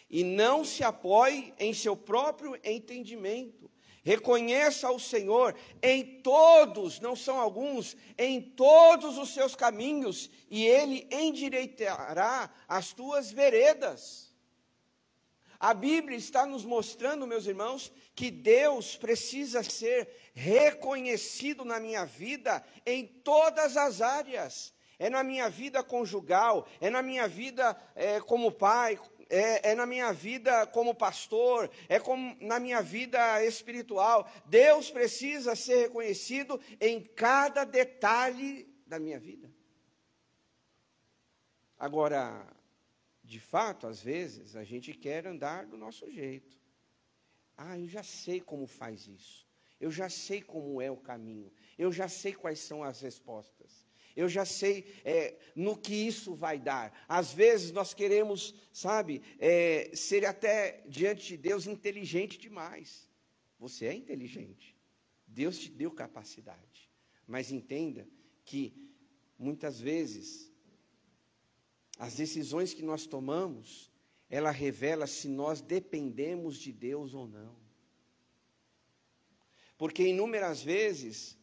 e não se apoie em seu próprio entendimento. Reconheça o Senhor em todos, não são alguns, em todos os seus caminhos, e Ele endireitará as tuas veredas. A Bíblia está nos mostrando, meus irmãos, que Deus precisa ser reconhecido na minha vida em todas as áreas. É na minha vida conjugal, é na minha vida como pai, é na minha vida como pastor, na minha vida espiritual. Deus precisa ser reconhecido em cada detalhe da minha vida. Agora, de fato, às vezes, a gente quer andar do nosso jeito. Eu já sei como faz isso. Eu já sei como é o caminho. Eu já sei quais são as respostas. Eu já sei no que isso vai dar. Às vezes nós queremos, ser até diante de Deus inteligente demais. Você é inteligente. Deus te deu capacidade. Mas entenda que muitas vezes as decisões que nós tomamos, ela revela se nós dependemos de Deus ou não. Porque inúmeras vezes,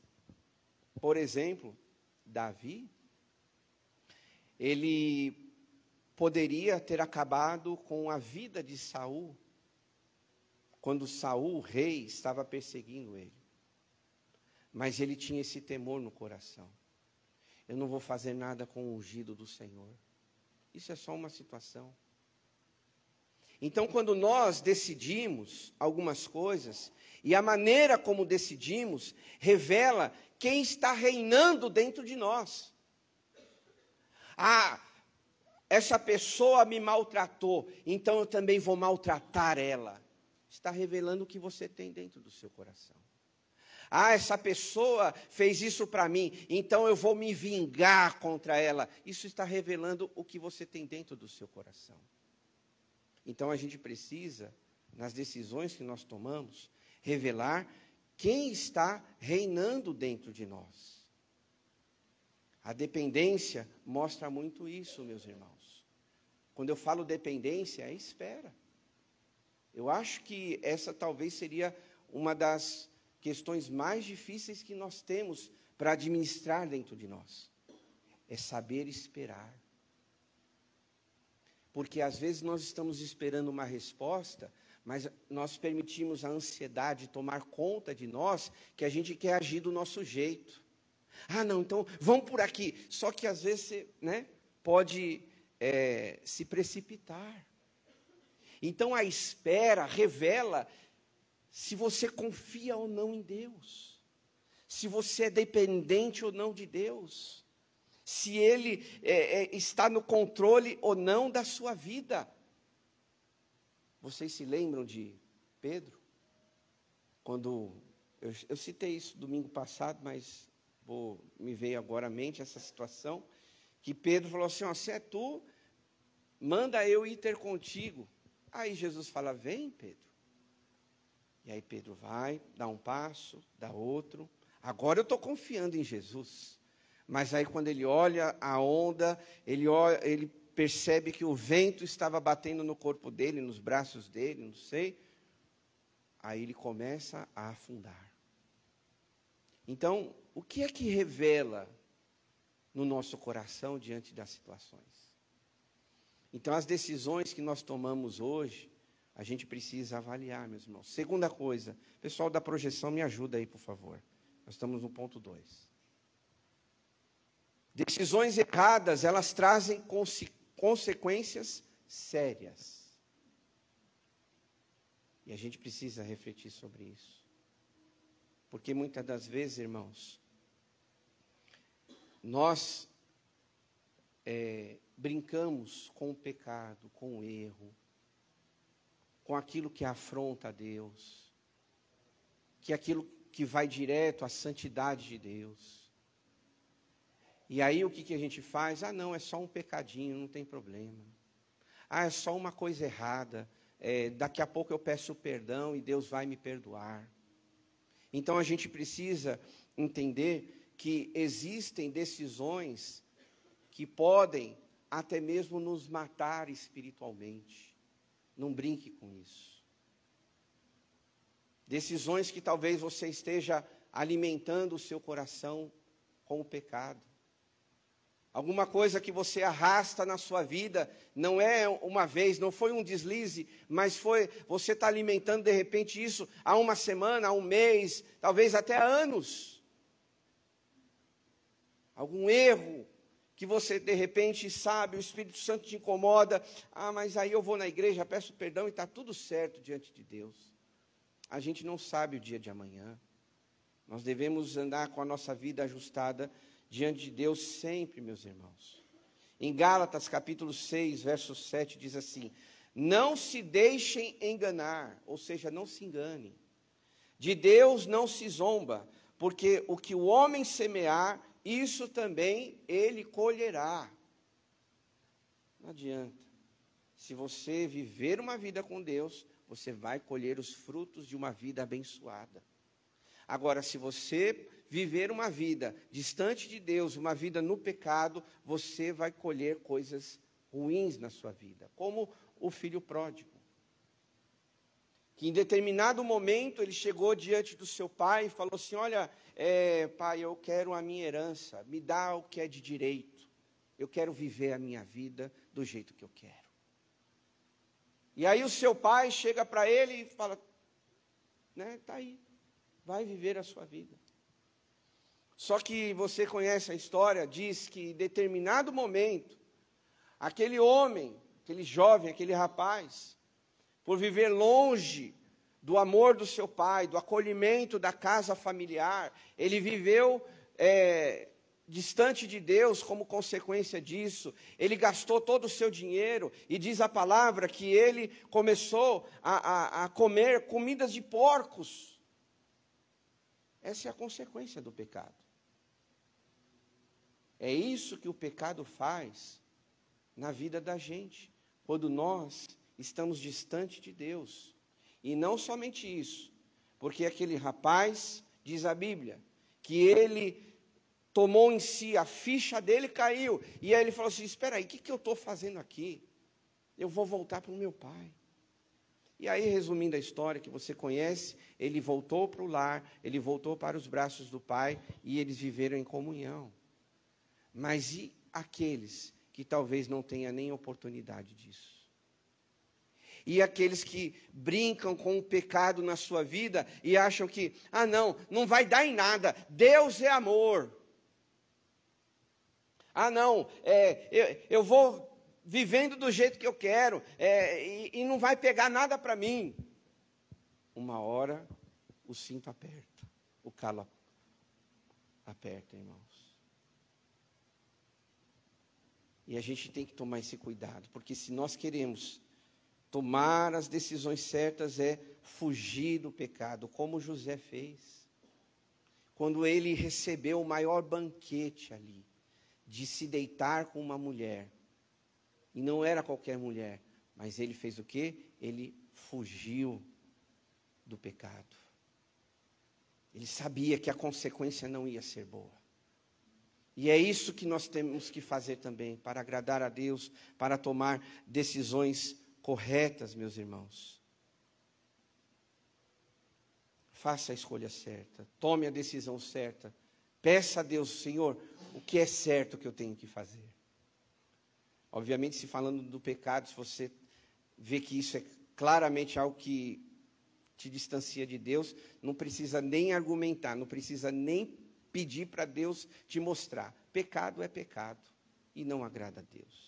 por exemplo, Davi, ele poderia ter acabado com a vida de Saul, quando Saul, o rei, estava perseguindo ele. Mas ele tinha esse temor no coração. Eu não vou fazer nada com o ungido do Senhor. Isso é só uma situação. Então, quando nós decidimos algumas coisas, e a maneira como decidimos, revela quem está reinando dentro de nós. Ah, essa pessoa me maltratou, então eu também vou maltratar ela. Está revelando o que você tem dentro do seu coração. Ah, essa pessoa fez isso para mim, então eu vou me vingar contra ela. Isso está revelando o que você tem dentro do seu coração. Então a gente precisa, nas decisões que nós tomamos, revelar quem está reinando dentro de nós. A dependência mostra muito isso, meus irmãos. Quando eu falo dependência, é espera. Eu acho que essa talvez seria uma das questões mais difíceis que nós temos para administrar dentro de nós. É saber esperar. Porque às vezes nós estamos esperando uma resposta, mas nós permitimos a ansiedade tomar conta de nós, que a gente quer agir do nosso jeito. Ah, não, então vamos por aqui. Só que às vezes você, pode se precipitar. Então a espera revela se você confia ou não em Deus, se você é dependente ou não de Deus, se Ele está no controle ou não da sua vida. Vocês se lembram de Pedro? Quando eu citei isso domingo passado, mas me veio agora à mente essa situação, que Pedro falou assim, se é tu, manda eu ir ter contigo. Aí Jesus fala, vem Pedro. E aí Pedro vai, dá um passo, dá outro. Agora eu estou confiando em Jesus. Mas aí quando ele olha a onda, ele percebe que o vento estava batendo no corpo dele, nos braços dele, não sei. Aí ele começa a afundar. Então, o que é que revela no nosso coração diante das situações? Então, as decisões que nós tomamos hoje, a gente precisa avaliar, meus irmãos. Segunda coisa, pessoal da projeção, me ajuda aí, por favor. Nós estamos no ponto 2. Decisões erradas, elas trazem consequências sérias. E a gente precisa refletir sobre isso. Porque muitas das vezes, irmãos, nós brincamos com o pecado, com o erro, com aquilo que afronta a Deus, que é aquilo que vai direto à santidade de Deus. E aí o que a gente faz? Ah, não, é só um pecadinho, não tem problema. Ah, é só uma coisa errada, daqui a pouco eu peço perdão e Deus vai me perdoar. Então a gente precisa entender que existem decisões que podem até mesmo nos matar espiritualmente. Não brinque com isso. Decisões que talvez você esteja alimentando o seu coração com o pecado. Alguma coisa que você arrasta na sua vida, não é uma vez, não foi um deslize, mas você está alimentando de repente isso há uma semana, há um mês, talvez até há anos. Algum erro que você de repente sabe, o Espírito Santo te incomoda, mas aí eu vou na igreja, peço perdão e está tudo certo diante de Deus. A gente não sabe o dia de amanhã. Nós devemos andar com a nossa vida ajustada diante de Deus sempre, meus irmãos. Em Gálatas capítulo 6, verso 7, diz assim, não se deixem enganar, ou seja, não se enganem. De Deus não se zomba, porque o que o homem semear, isso também ele colherá. Não adianta. Se você viver uma vida com Deus, você vai colher os frutos de uma vida abençoada. Agora, se você viver uma vida distante de Deus, uma vida no pecado, você vai colher coisas ruins na sua vida. Como o filho pródigo, que em determinado momento ele chegou diante do seu pai e falou assim, olha, pai, eu quero a minha herança, me dá o que é de direito. Eu quero viver a minha vida do jeito que eu quero. E aí o seu pai chega para ele e fala, tá aí, vai viver a sua vida. Só que você conhece a história, diz que em determinado momento, aquele homem, aquele jovem, aquele rapaz, por viver longe do amor do seu pai, do acolhimento da casa familiar. Ele viveu distante de Deus como consequência disso. Ele gastou todo o seu dinheiro, e diz a palavra que ele começou a comer comidas de porcos. Essa é a consequência do pecado. É isso que o pecado faz na vida da gente, quando nós estamos distante de Deus. E não somente isso, porque aquele rapaz, diz a Bíblia, que ele tomou em si, a ficha dele caiu, e aí ele falou assim: espera aí, o que eu estou fazendo aqui? Eu vou voltar para o meu pai. E aí, resumindo a história que você conhece, ele voltou para o lar, ele voltou para os braços do pai, e eles viveram em comunhão. Mas e aqueles que talvez não tenham nem oportunidade disso? E aqueles que brincam com o pecado na sua vida e acham que, não vai dar em nada, Deus é amor. Eu vou vivendo do jeito que eu quero, e não vai pegar nada para mim. Uma hora o cinto aperta, o calo aperta, irmãos. E a gente tem que tomar esse cuidado, porque se nós queremos tomar as decisões certas, é fugir do pecado, como José fez. Quando ele recebeu o maior banquete ali, de se deitar com uma mulher, e não era qualquer mulher, mas ele fez o quê? Ele fugiu do pecado. Ele sabia que a consequência não ia ser boa. E é isso que nós temos que fazer também, para agradar a Deus, para tomar decisões corretas, meus irmãos. Faça a escolha certa, tome a decisão certa. Peça a Deus: Senhor, o que é certo que eu tenho que fazer? Obviamente, se falando do pecado, se você vê que isso é claramente algo que te distancia de Deus, não precisa nem argumentar, não precisa nem pedir para Deus te mostrar. Pecado é pecado e não agrada a Deus.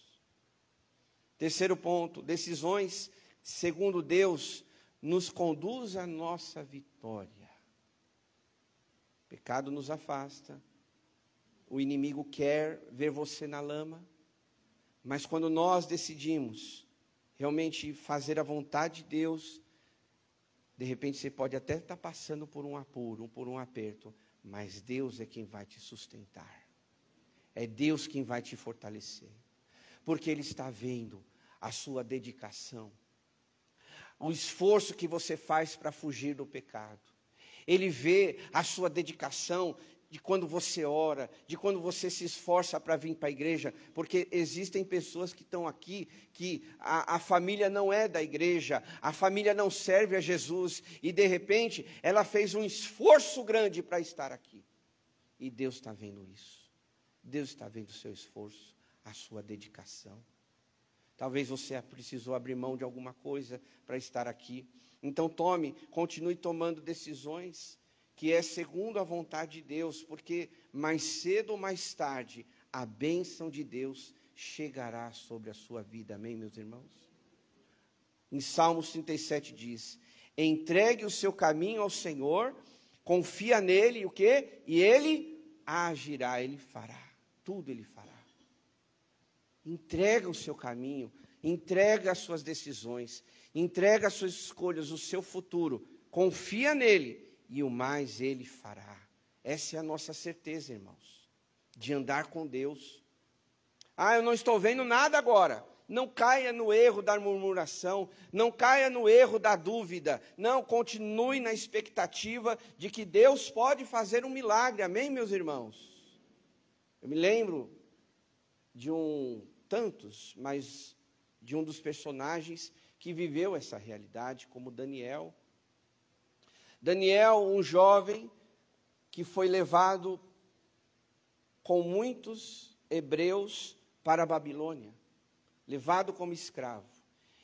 Terceiro ponto: decisões segundo Deus nos conduz à nossa vitória. Pecado nos afasta, o inimigo quer ver você na lama, mas quando nós decidimos realmente fazer a vontade de Deus, de repente você pode até estar passando por um apuro, por um aperto, mas Deus é quem vai te sustentar. É Deus quem vai te fortalecer. Porque Ele está vendo a sua dedicação, o esforço que você faz para fugir do pecado. Ele vê a sua dedicação de quando você ora, de quando você se esforça para vir para a igreja, porque existem pessoas que estão aqui, que a família não é da igreja, a família não serve a Jesus, e de repente ela fez um esforço grande para estar aqui. E Deus está vendo isso. Deus está vendo o seu esforço, a sua dedicação. Talvez você precisou abrir mão de alguma coisa para estar aqui. Então continue tomando decisões que é segundo a vontade de Deus, porque mais cedo ou mais tarde a bênção de Deus chegará sobre a sua vida. Amém, meus irmãos? Em Salmos 37 diz: entregue o seu caminho ao Senhor, confia nele, o quê? E Ele agirá, Ele fará, tudo Ele fará. Entrega o seu caminho, entrega as suas decisões, entrega as suas escolhas, o seu futuro, confia nele, e o mais Ele fará. Essa é a nossa certeza, irmãos, de andar com Deus. Eu não estou vendo nada agora. Não caia no erro da murmuração, não caia no erro da dúvida. Não, continue na expectativa de que Deus pode fazer um milagre. Amém, meus irmãos? Eu me lembro de de um dos personagens que viveu essa realidade, como Daniel. Daniel, um jovem que foi levado com muitos hebreus para a Babilônia, levado como escravo.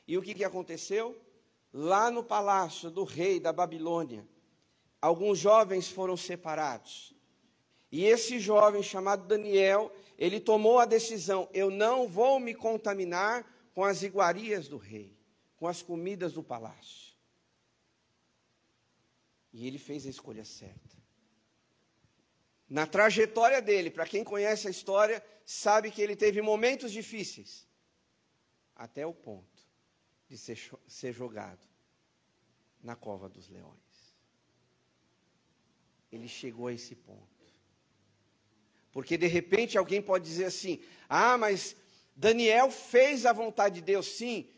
E o que aconteceu? Lá no palácio do rei da Babilônia, alguns jovens foram separados. E esse jovem chamado Daniel, ele tomou a decisão: eu não vou me contaminar com as iguarias do rei, com as comidas do palácio. E ele fez a escolha certa. Na trajetória dele, para quem conhece a história, sabe que ele teve momentos difíceis, até o ponto de ser jogado na cova dos leões. Ele chegou a esse ponto. Porque de repente alguém pode dizer assim: ah, mas Daniel fez a vontade de Deus, sim.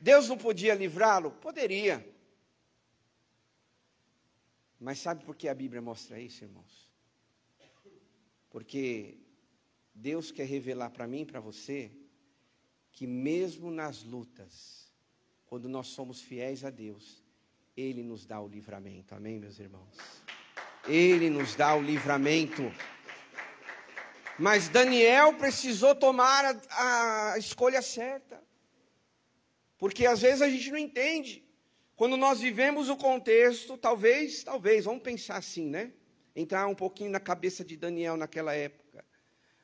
Deus não podia livrá-lo? Poderia. Mas sabe por que a Bíblia mostra isso, irmãos? Porque Deus quer revelar para mim e para você que mesmo nas lutas, quando nós somos fiéis a Deus, Ele nos dá o livramento. Amém, meus irmãos? Ele nos dá o livramento. Mas Daniel precisou tomar a escolha certa. Porque às vezes a gente não entende. Quando nós vivemos o contexto, talvez, vamos pensar assim, né? Entrar um pouquinho na cabeça de Daniel naquela época.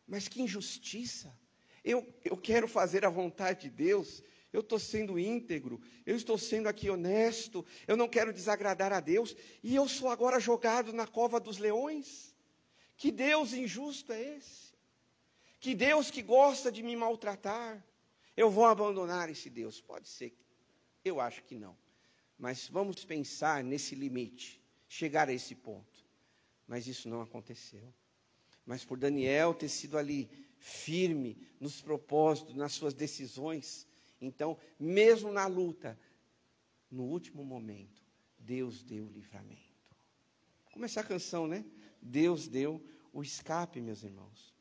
Mas que injustiça. Eu quero fazer a vontade de Deus. Eu estou sendo íntegro. Eu estou sendo aqui honesto. Eu não quero desagradar a Deus. E eu sou agora jogado na cova dos leões. Que Deus injusto é esse? Que Deus que gosta de me maltratar? Eu vou abandonar esse Deus? Pode ser. Eu acho que não. Mas vamos pensar nesse limite. Chegar a esse ponto. Mas isso não aconteceu. Mas por Daniel ter sido ali firme nos propósitos, nas suas decisões, então, mesmo na luta, no último momento, Deus deu o livramento. Começar a canção, né? Deus deu o escape, meus irmãos.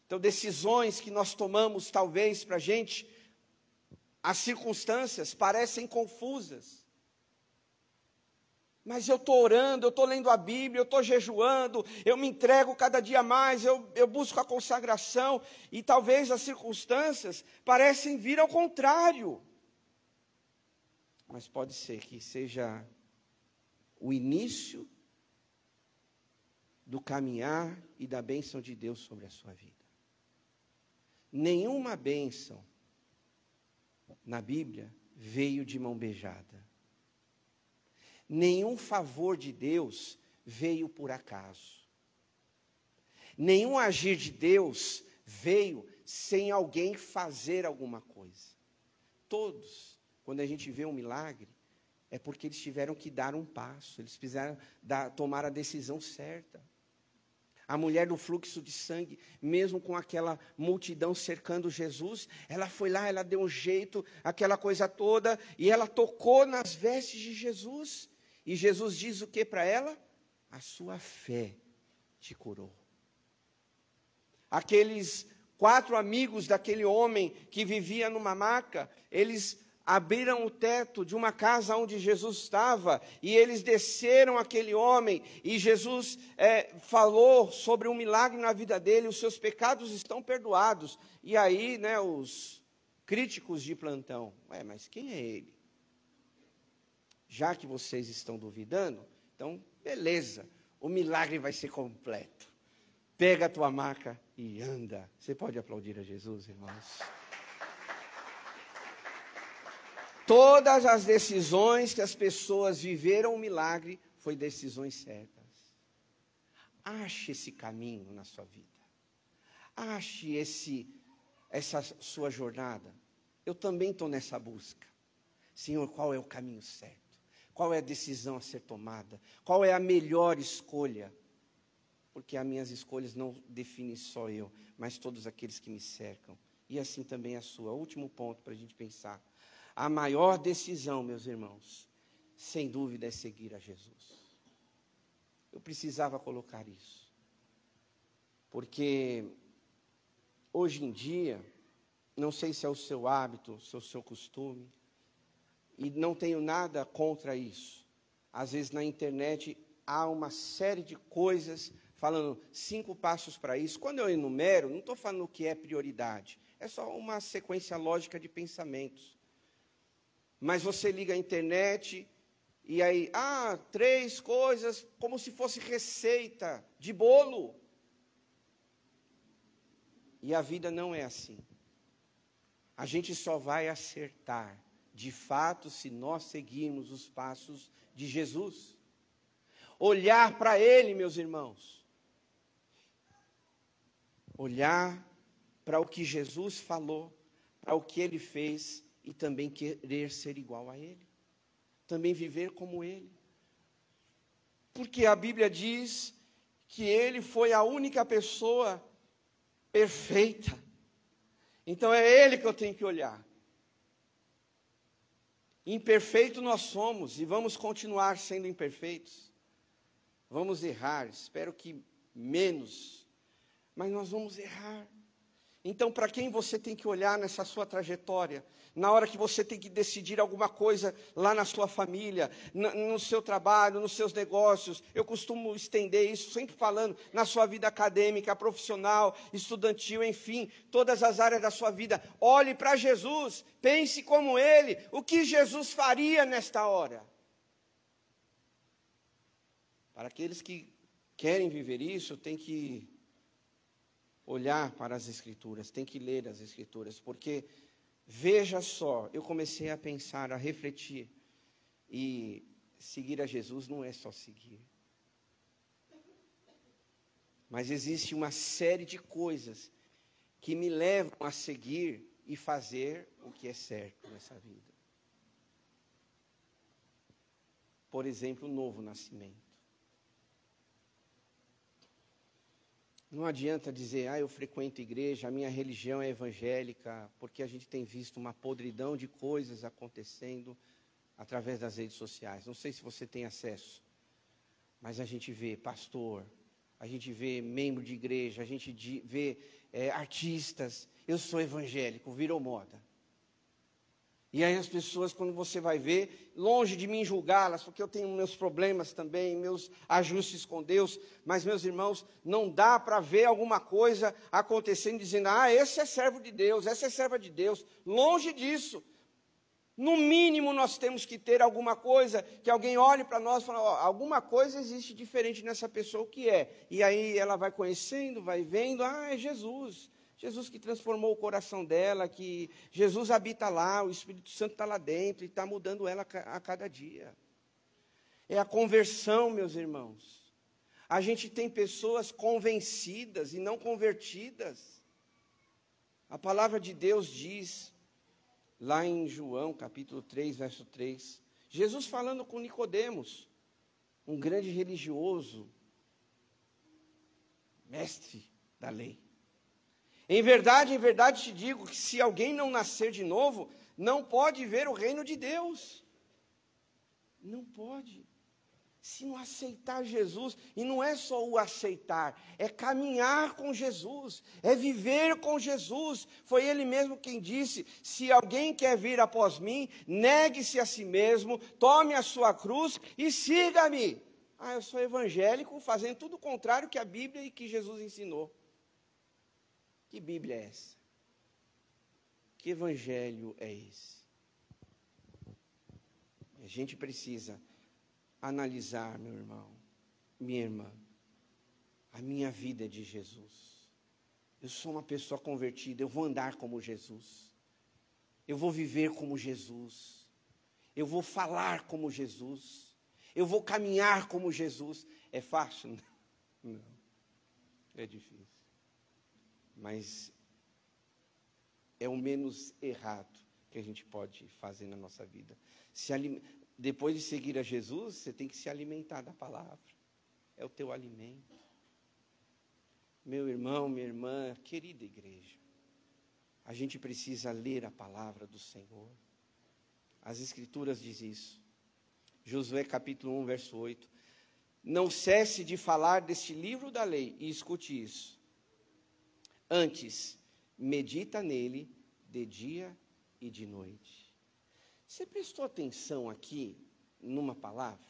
Então, decisões que nós tomamos, talvez, para a gente, as circunstâncias parecem confusas. Mas eu estou orando, eu estou lendo a Bíblia, eu estou jejuando, eu me entrego cada dia mais, eu busco a consagração, e talvez as circunstâncias parecem vir ao contrário. Mas pode ser que seja o início do caminhar e da bênção de Deus sobre a sua vida. Nenhuma bênção na Bíblia veio de mão beijada. Nenhum favor de Deus veio por acaso. Nenhum agir de Deus veio sem alguém fazer alguma coisa. Todos, quando a gente vê um milagre, é porque eles tiveram que dar um passo, eles precisaram tomar a decisão certa. A mulher do fluxo de sangue, mesmo com aquela multidão cercando Jesus, ela foi lá, ela deu um jeito, aquela coisa toda, e ela tocou nas vestes de Jesus. E Jesus diz o que para ela? A sua fé te curou. Aqueles 4 amigos daquele homem que vivia numa maca, eles abriram o teto de uma casa onde Jesus estava, e eles desceram aquele homem, e Jesus falou sobre um milagre na vida dele, os seus pecados estão perdoados. E aí, né, os críticos de plantão, mas quem é ele? Já que vocês estão duvidando, então, beleza, o milagre vai ser completo. Pega a tua maca e anda. Você pode aplaudir a Jesus, irmãos? Todas as decisões que as pessoas viveram o milagre, foi decisões certas. Ache esse caminho na sua vida. Ache essa sua jornada. Eu também estou nessa busca. Senhor, qual é o caminho certo? Qual é a decisão a ser tomada? Qual é a melhor escolha? Porque as minhas escolhas não definem só eu, mas todos aqueles que me cercam. E assim também a sua. Último ponto para a gente pensar. A maior decisão, meus irmãos, sem dúvida, é seguir a Jesus. Eu precisava colocar isso. Porque hoje em dia, não sei se é o seu hábito, se é o seu costume, e não tenho nada contra isso. Às vezes na internet há uma série de coisas falando 5 passos para isso. Quando eu enumero, não estou falando o que é prioridade. É só uma sequência lógica de pensamentos. Mas você liga a internet e aí, 3 coisas, como se fosse receita de bolo. E a vida não é assim. A gente só vai acertar, de fato, se nós seguirmos os passos de Jesus. olhar para Ele, meus irmãos. Olhar para o que Jesus falou, para o que Ele fez e também querer ser igual a Ele. Também viver como Ele. Porque a Bíblia diz que Ele foi a única pessoa perfeita. Então é Ele que eu tenho que olhar. Imperfeito nós somos e vamos continuar sendo imperfeitos. Vamos errar, espero que menos, mas nós vamos errar. Então, para quem você tem que olhar nessa sua trajetória? Na hora que você tem que decidir alguma coisa lá na sua família, no seu trabalho, nos seus negócios. Eu costumo estender isso, sempre falando, na sua vida acadêmica, profissional, estudantil, enfim, todas as áreas da sua vida. Olhe para Jesus, pense como Ele, o que Jesus faria nesta hora. Para aqueles que querem viver isso, tem que olhar para as Escrituras, tem que ler as Escrituras, porque, veja só, eu comecei a pensar, a refletir, e seguir a Jesus não é só seguir. Mas existe uma série de coisas que me levam a seguir e fazer o que é certo nessa vida. Por exemplo, o novo nascimento. Não adianta dizer, eu frequento igreja, a minha religião é evangélica, porque a gente tem visto uma podridão de coisas acontecendo através das redes sociais. Não sei se você tem acesso, mas a gente vê pastor, a gente vê membro de igreja, a gente vê artistas. Eu sou evangélico, virou moda. E aí as pessoas, quando você vai ver, longe de mim julgá-las, porque eu tenho meus problemas também, meus ajustes com Deus, mas, meus irmãos, não dá para ver alguma coisa acontecendo, dizendo, esse é servo de Deus, essa é serva de Deus. Longe disso. No mínimo, nós temos que ter alguma coisa, que alguém olhe para nós e fale, alguma coisa existe diferente nessa pessoa, o que é? E aí ela vai conhecendo, vai vendo, é Jesus. Jesus que transformou o coração dela, que Jesus habita lá, o Espírito Santo está lá dentro e está mudando ela a cada dia. É a conversão, meus irmãos. A gente tem pessoas convencidas e não convertidas. A palavra de Deus diz, lá em João, capítulo 3, verso 3, Jesus falando com Nicodemos, um grande religioso, mestre da lei. Em verdade te digo que se alguém não nascer de novo, não pode ver o reino de Deus. Não pode. Se não aceitar Jesus, e não é só o aceitar, é caminhar com Jesus, é viver com Jesus. Foi Ele mesmo quem disse, se alguém quer vir após mim, negue-se a si mesmo, tome a sua cruz e siga-me. Eu sou evangélico, fazendo tudo o contrário que a Bíblia e que Jesus ensinou. Que Bíblia é essa? Que evangelho é esse? A gente precisa analisar, meu irmão, minha irmã, a minha vida é de Jesus. Eu sou uma pessoa convertida, eu vou andar como Jesus. Eu vou viver como Jesus. Eu vou falar como Jesus. Eu vou caminhar como Jesus. É fácil? Não. É difícil. Mas é o menos errado que a gente pode fazer na nossa vida. Depois de seguir a Jesus, você tem que se alimentar da palavra. É o teu alimento. Meu irmão, minha irmã, querida igreja, a gente precisa ler a palavra do Senhor. As Escrituras dizem isso. Josué capítulo 1, verso 8. Não cesse de falar deste livro da lei, e escute isso. Antes, medita nele de dia e de noite. Você prestou atenção aqui numa palavra?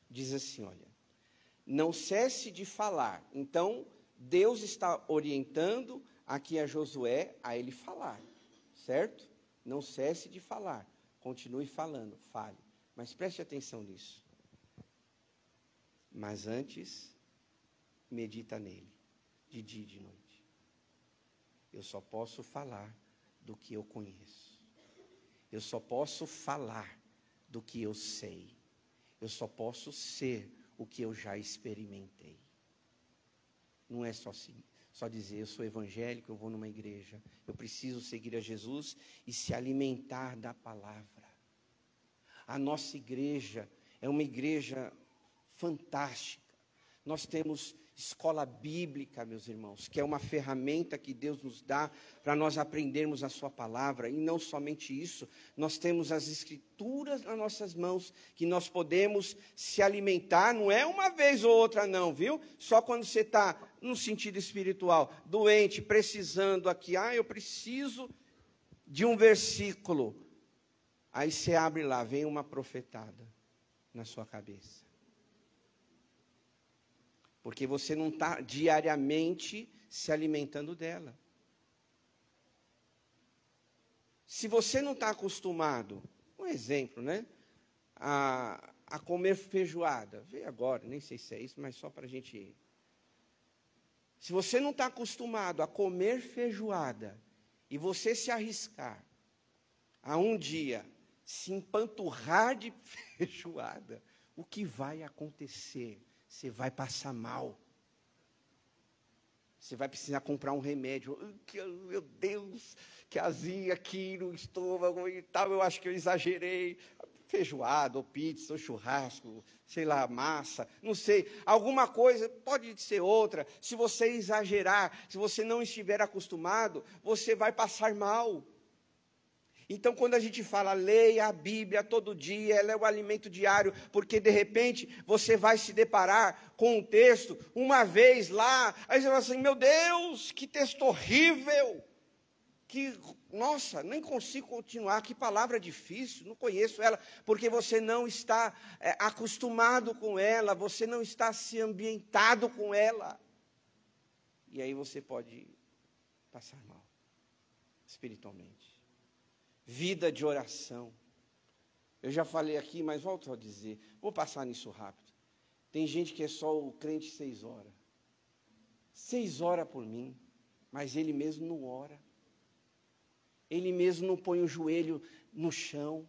Diz assim, olha, não cesse de falar. Então, Deus está orientando aqui a Josué a ele falar, certo? Não cesse de falar, continue falando, fale. Mas preste atenção nisso. Mas antes, medita nele, de dia e de noite. Eu só posso falar do que eu conheço. Eu só posso falar do que eu sei. Eu só posso ser o que eu já experimentei. Não é só dizer, eu sou evangélico, eu vou numa igreja. Eu preciso seguir a Jesus e se alimentar da palavra. A nossa igreja é uma igreja fantástica. Nós temos escola bíblica, meus irmãos, que é uma ferramenta que Deus nos dá para nós aprendermos a sua palavra. E não somente isso, nós temos as escrituras nas nossas mãos, que nós podemos se alimentar, não é uma vez ou outra não, viu? Só quando você está, no sentido espiritual, doente, precisando aqui, eu preciso de um versículo. Aí você abre lá, vem uma profetada na sua cabeça. Porque você não está diariamente se alimentando dela. Se você não está acostumado, um exemplo, né? A comer feijoada. Vê agora, nem sei se é isso, mas só para a gente ir. Se você não está acostumado a comer feijoada, e você se arriscar a um dia se empanturrar de feijoada, o que vai acontecer? Você vai passar mal. Você vai precisar comprar um remédio. Meu Deus, que azia aqui no estômago e tal. Eu acho que eu exagerei. Feijoada, ou pizza, ou churrasco, sei lá, massa, não sei. Alguma coisa, pode ser outra. Se você exagerar, se você não estiver acostumado, você vai passar mal. Então, quando a gente fala, leia a Bíblia todo dia, ela é o alimento diário, porque, de repente, você vai se deparar com um texto, uma vez lá, aí você fala assim, meu Deus, que texto horrível, nossa, nem consigo continuar, que palavra difícil, não conheço ela, porque você não está acostumado com ela, você não está se ambientado com ela. E aí você pode passar mal, espiritualmente. Vida de oração. Eu já falei aqui, mas volto a dizer. Vou passar nisso rápido. Tem gente que é só o crente 6 horas. 6 horas por mim. Mas ele mesmo não ora. Ele mesmo não põe o joelho no chão.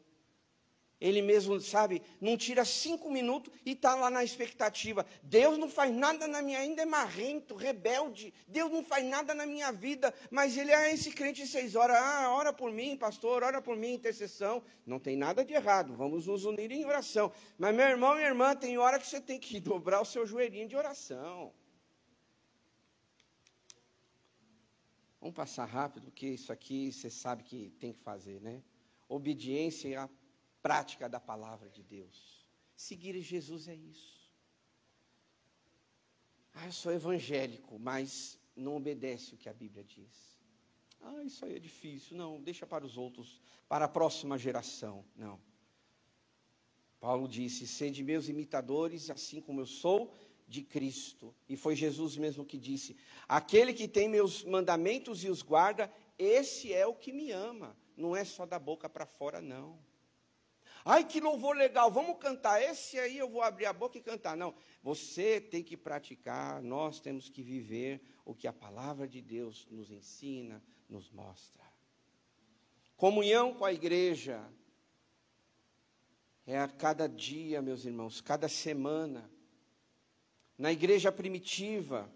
Ele mesmo, sabe, não tira 5 minutos e está lá na expectativa. Deus não faz nada na minha vida, ainda é marrento, rebelde. Deus não faz nada na minha vida, mas ele é esse crente de 6 horas. Ora por mim, pastor, ora por mim, intercessão. Não tem nada de errado, vamos nos unir em oração. Mas, meu irmão, minha irmã, tem hora que você tem que dobrar o seu joelhinho de oração. Vamos passar rápido, porque isso aqui você sabe que tem que fazer, né? Obediência e a prática da palavra de Deus. Seguir Jesus é isso. Eu sou evangélico, mas não obedece o que a Bíblia diz. Isso aí é difícil. Não, deixa para os outros, para a próxima geração. Não. Paulo disse, sede meus imitadores, assim como eu sou de Cristo. E foi Jesus mesmo que disse, aquele que tem meus mandamentos e os guarda, esse é o que me ama. Não é só da boca para fora, não. Que louvor legal, vamos cantar, esse aí eu vou abrir a boca e cantar. Não, você tem que praticar, nós temos que viver o que a palavra de Deus nos ensina, nos mostra. Comunhão com a igreja é a cada dia, meus irmãos, cada semana. Na igreja primitiva,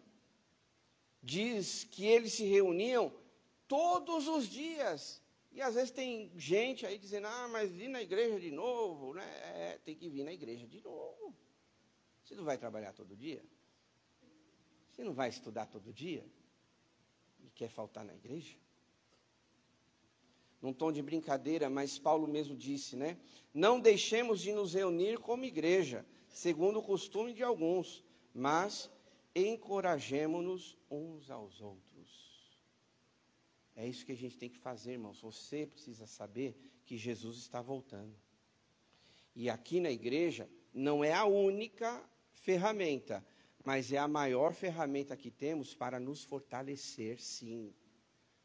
diz que eles se reuniam todos os dias. E às vezes tem gente aí dizendo, mas vir na igreja de novo, né? Tem que vir na igreja de novo. Você não vai trabalhar todo dia? Você não vai estudar todo dia? E quer faltar na igreja? Num tom de brincadeira, mas Paulo mesmo disse, né? Não deixemos de nos reunir como igreja, segundo o costume de alguns, mas encorajemo-nos uns aos outros. É isso que a gente tem que fazer, irmãos. Você precisa saber que Jesus está voltando. E aqui na igreja, não é a única ferramenta, mas é a maior ferramenta que temos para nos fortalecer, sim.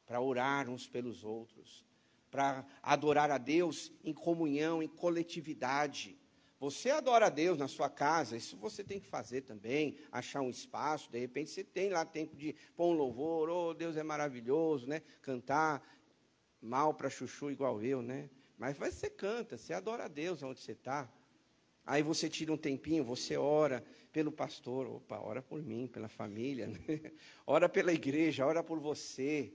Para orar uns pelos outros. Para adorar a Deus em comunhão, em coletividade. Você adora a Deus na sua casa, isso você tem que fazer também, achar um espaço, de repente você tem lá tempo de pôr um louvor, Deus é maravilhoso, né? Cantar, mal para chuchu igual eu, né? Mas você canta, você adora a Deus onde você está. Aí você tira um tempinho, você ora pelo pastor, opa, ora por mim, pela família, né? Ora pela igreja, ora por você,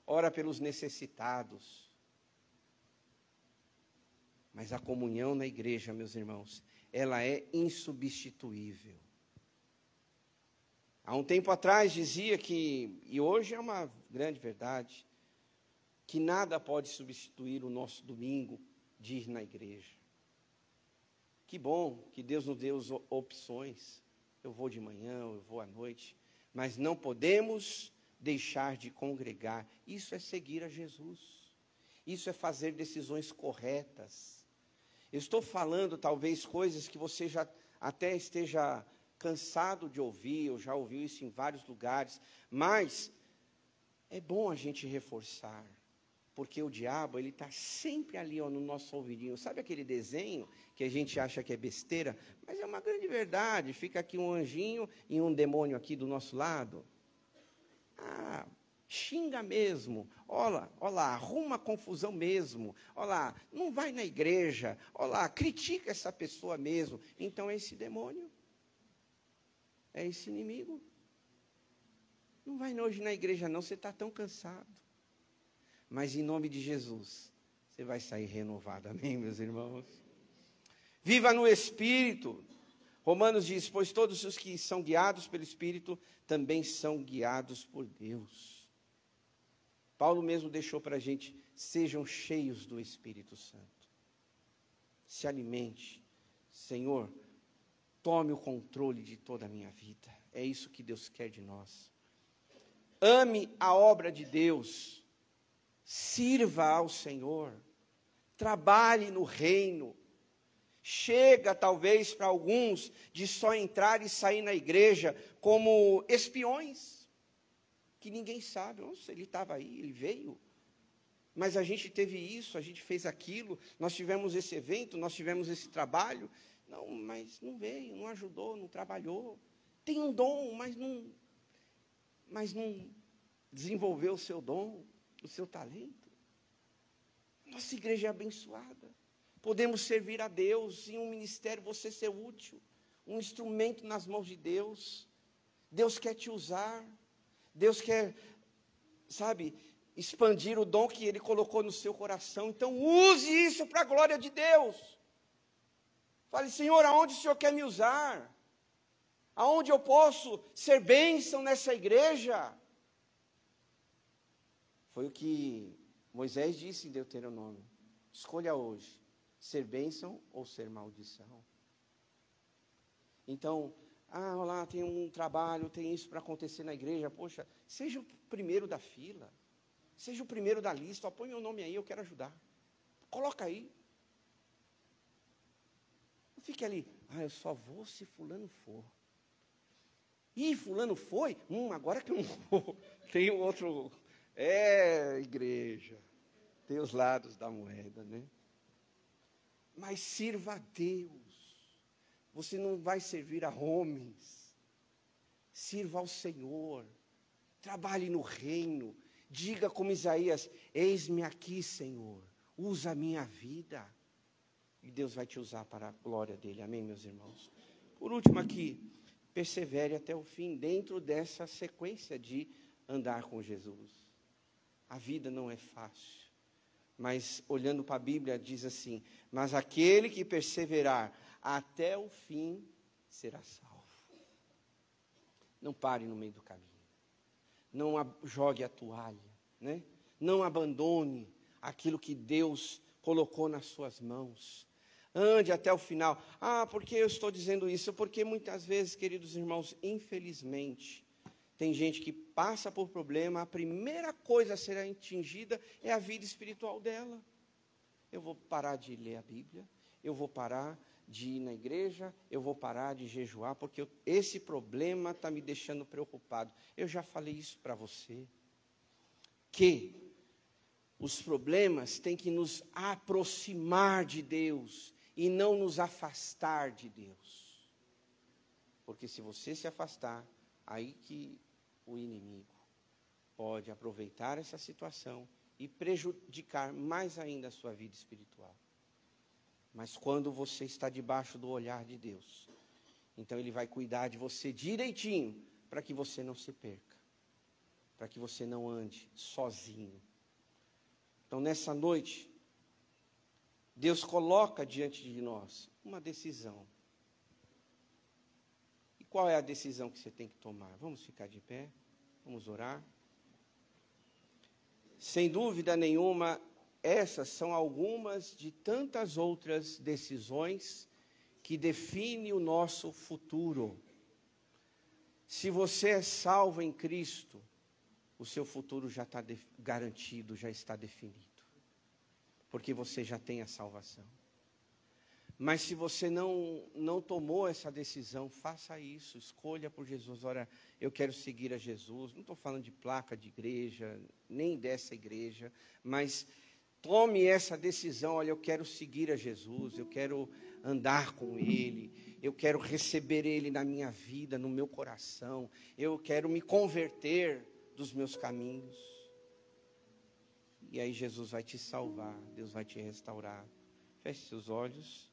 ora pelos necessitados. Mas a comunhão na igreja, meus irmãos, ela é insubstituível. Há um tempo atrás dizia que, e hoje é uma grande verdade, que nada pode substituir o nosso domingo de ir na igreja. Que bom que Deus nos deu opções. Eu vou de manhã, eu vou à noite. Mas não podemos deixar de congregar. Isso é seguir a Jesus. Isso é fazer decisões corretas. Eu estou falando talvez coisas que você já até esteja cansado de ouvir, ou já ouviu isso em vários lugares. Mas é bom a gente reforçar. Porque o diabo, ele está sempre ali, ó, no nosso ouvidinho. Sabe aquele desenho que a gente acha que é besteira? Mas é uma grande verdade. Fica aqui um anjinho e um demônio aqui do nosso lado. Ah, xinga mesmo. Olha lá, arruma confusão mesmo. Olha lá, não vai na igreja. Olha lá, critica essa pessoa mesmo. Então é esse demônio. É esse inimigo. Não vai hoje na igreja não, você está tão cansado. Mas em nome de Jesus, você vai sair renovado. Amém, meus irmãos? Viva no Espírito. Romanos diz, pois todos os que são guiados pelo Espírito, também são guiados por Deus. Paulo mesmo deixou para a gente, sejam cheios do Espírito Santo. Se alimente. Senhor, tome o controle de toda a minha vida. É isso que Deus quer de nós. Ame a obra de Deus. Sirva ao Senhor, trabalhe no reino. Chega talvez para alguns de só entrar e sair na igreja como espiões, que ninguém sabe. Nossa, ele estava aí, ele veio, mas a gente teve isso, a gente fez aquilo, nós tivemos esse evento, nós tivemos esse trabalho. Não, mas não veio, não ajudou, não trabalhou. Tem um dom, mas não desenvolveu o seu dom, o seu talento. Nossa igreja é abençoada. Podemos servir a Deus em um ministério, você ser útil, um instrumento nas mãos de Deus. Deus quer te usar. Deus quer, sabe, expandir o dom que Ele colocou no seu coração. Então use isso para a glória de Deus. Fale, Senhor, aonde o Senhor quer me usar? Aonde eu posso ser bênção nessa igreja? Foi o que Moisés disse em Deuteronômio. Escolha hoje, ser bênção ou ser maldição. Então, olha lá, tem um trabalho, tem isso para acontecer na igreja. Poxa, seja o primeiro da fila. Seja o primeiro da lista. Põe meu nome aí, eu quero ajudar. Coloca aí. Não fique ali, eu só vou se fulano for. Ih, fulano foi? Agora que eu não vou. Tem um outro... igreja, tem os lados da moeda, né? Mas sirva a Deus. Você não vai servir a homens. Sirva ao Senhor. Trabalhe no reino. Diga como Isaías, eis-me aqui, Senhor. Usa a minha vida. E Deus vai te usar para a glória dele. Amém, meus irmãos? Por último aqui, persevere até o fim dentro dessa sequência de andar com Jesus. A vida não é fácil, mas olhando para a Bíblia diz assim, mas aquele que perseverar até o fim será salvo. Não pare no meio do caminho, não jogue a toalha, né? Não abandone aquilo que Deus colocou nas suas mãos. Ande até o final. Por que eu estou dizendo isso? Porque muitas vezes, queridos irmãos, infelizmente, tem gente que passa por problema, a primeira coisa a ser atingida é a vida espiritual dela. Eu vou parar de ler a Bíblia, eu vou parar de ir na igreja, eu vou parar de jejuar, porque esse problema está me deixando preocupado. Eu já falei isso para você, que os problemas têm que nos aproximar de Deus e não nos afastar de Deus. Porque se você se afastar, aí que o inimigo pode aproveitar essa situação e prejudicar mais ainda a sua vida espiritual. Mas quando você está debaixo do olhar de Deus, então Ele vai cuidar de você direitinho, para que você não se perca, para que você não ande sozinho. Então nessa noite, Deus coloca diante de nós uma decisão. E qual é a decisão que você tem que tomar? Vamos ficar de pé, vamos orar. Sem dúvida nenhuma, essas são algumas de tantas outras decisões que definem o nosso futuro. Se você é salvo em Cristo, o seu futuro já está garantido, já está definido. Porque você já tem a salvação. Mas se você não tomou essa decisão, faça isso, escolha por Jesus. Ora, eu quero seguir a Jesus. Não estou falando de placa de igreja, nem dessa igreja, mas tome essa decisão. Olha, eu quero seguir a Jesus, eu quero andar com Ele, eu quero receber Ele na minha vida, no meu coração, eu quero me converter dos meus caminhos. E aí Jesus vai te salvar, Deus vai te restaurar. Feche seus olhos.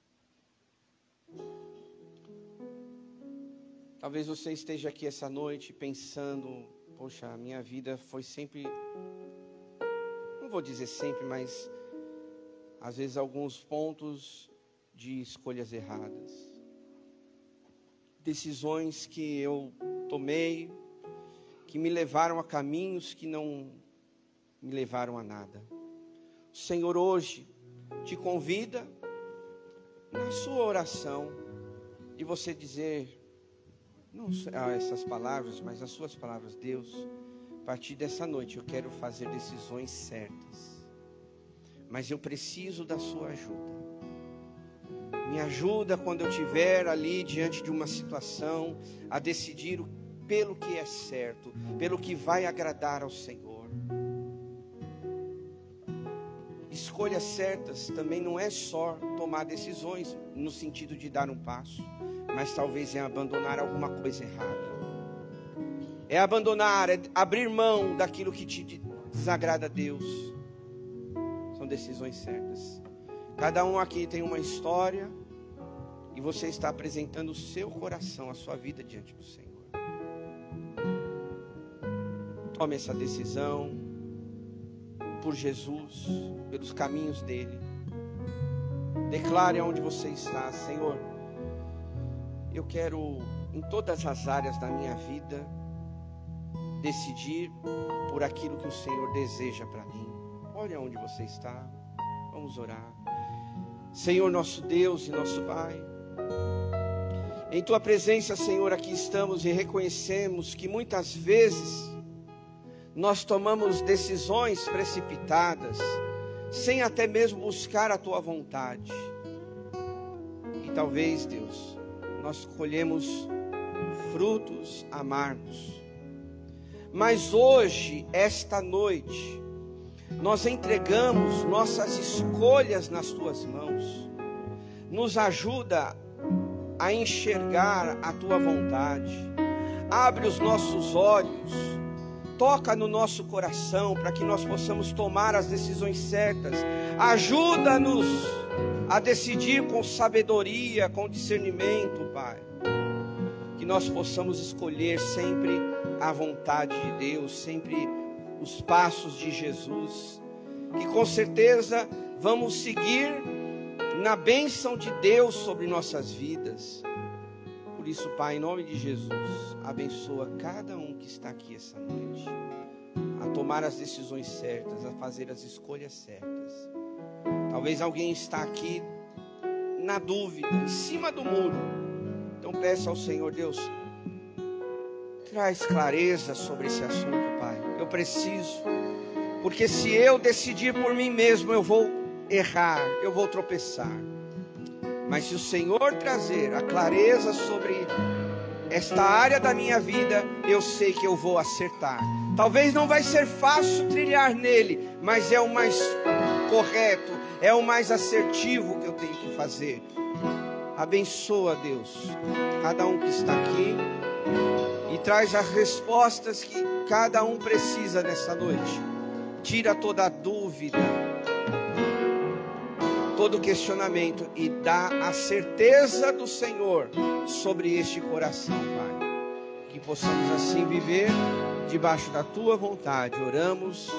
Talvez você esteja aqui essa noite pensando, poxa, a minha vida foi sempre, não vou dizer sempre, mas às vezes alguns pontos de escolhas erradas. Decisões que eu tomei, que me levaram a caminhos que não me levaram a nada. O Senhor hoje te convida na sua oração e você dizer, não essas palavras, mas as suas palavras: Deus, a partir dessa noite eu quero fazer decisões certas, mas eu preciso da sua ajuda. Me ajuda quando eu estiver ali diante de uma situação a decidir pelo que é certo, pelo que vai agradar ao Senhor. Escolhas certas também não é só tomar decisões no sentido de dar um passo, mas talvez é abandonar alguma coisa errada. É abandonar, é abrir mão daquilo que te desagrada a Deus. São decisões certas. Cada um aqui tem uma história e você está apresentando o seu coração, a sua vida diante do Senhor. Tome essa decisão por Jesus, pelos caminhos dele. Declare aonde você está: Senhor, eu quero em todas as áreas da minha vida decidir por aquilo que o Senhor deseja para mim. Olha onde você está. Vamos orar. Senhor, nosso Deus e nosso Pai, em Tua presença, Senhor, aqui estamos e reconhecemos que muitas vezes nós tomamos decisões precipitadas, sem até mesmo buscar a Tua vontade. E talvez, Deus, nós colhemos frutos amargos. Mas hoje, esta noite, nós entregamos nossas escolhas nas Tuas mãos. Nos ajuda a enxergar a Tua vontade. Abre os nossos olhos. Toca no nosso coração para que nós possamos tomar as decisões certas. Ajuda-nos a decidir com sabedoria, com discernimento, Pai. Que nós possamos escolher sempre a vontade de Deus, sempre os passos de Jesus. Que com certeza vamos seguir na bênção de Deus sobre nossas vidas. Por isso, Pai, em nome de Jesus, abençoa cada um que está aqui essa noite, a tomar as decisões certas, a fazer as escolhas certas. Talvez alguém está aqui na dúvida, em cima do muro. Então peça ao Senhor: Deus, traz clareza sobre esse assunto, Pai. Eu preciso, porque se eu decidir por mim mesmo, eu vou errar, eu vou tropeçar. Mas se o Senhor trazer a clareza sobre esta área da minha vida, eu sei que eu vou acertar. Talvez não vai ser fácil trilhar nele, mas é o mais correto, é o mais assertivo que eu tenho que fazer. Abençoa, Deus, cada um que está aqui e traz as respostas que cada um precisa nessa noite. Tira toda a dúvida, todo questionamento e dá a certeza do Senhor sobre este coração, Pai. Que possamos assim viver debaixo da Tua vontade. Oramos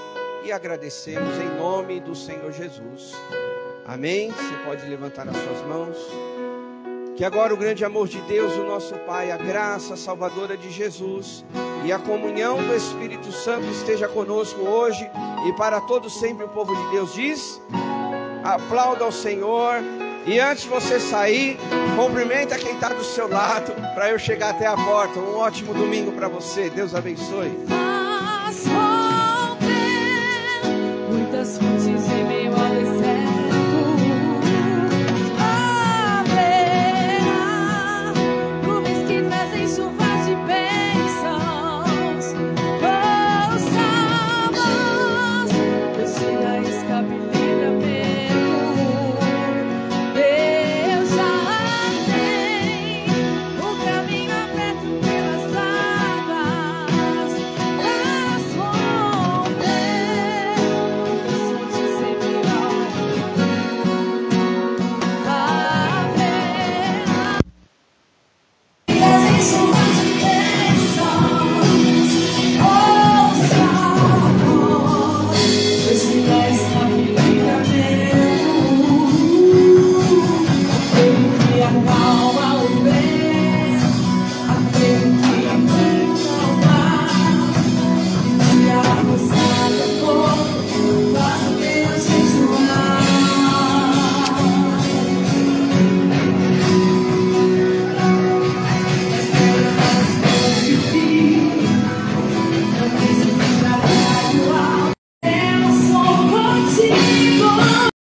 e agradecemos em nome do Senhor Jesus. Amém? Você pode levantar as suas mãos. Que agora o grande amor de Deus, o nosso Pai, a graça salvadora de Jesus e a comunhão do Espírito Santo esteja conosco hoje e para todos sempre. O povo de Deus diz: aplauda ao Senhor. E antes de você sair, cumprimenta quem está do seu lado, para eu chegar até a porta. Um ótimo domingo para você. Deus abençoe. Faz romper muitas fontes em meio ao deserto.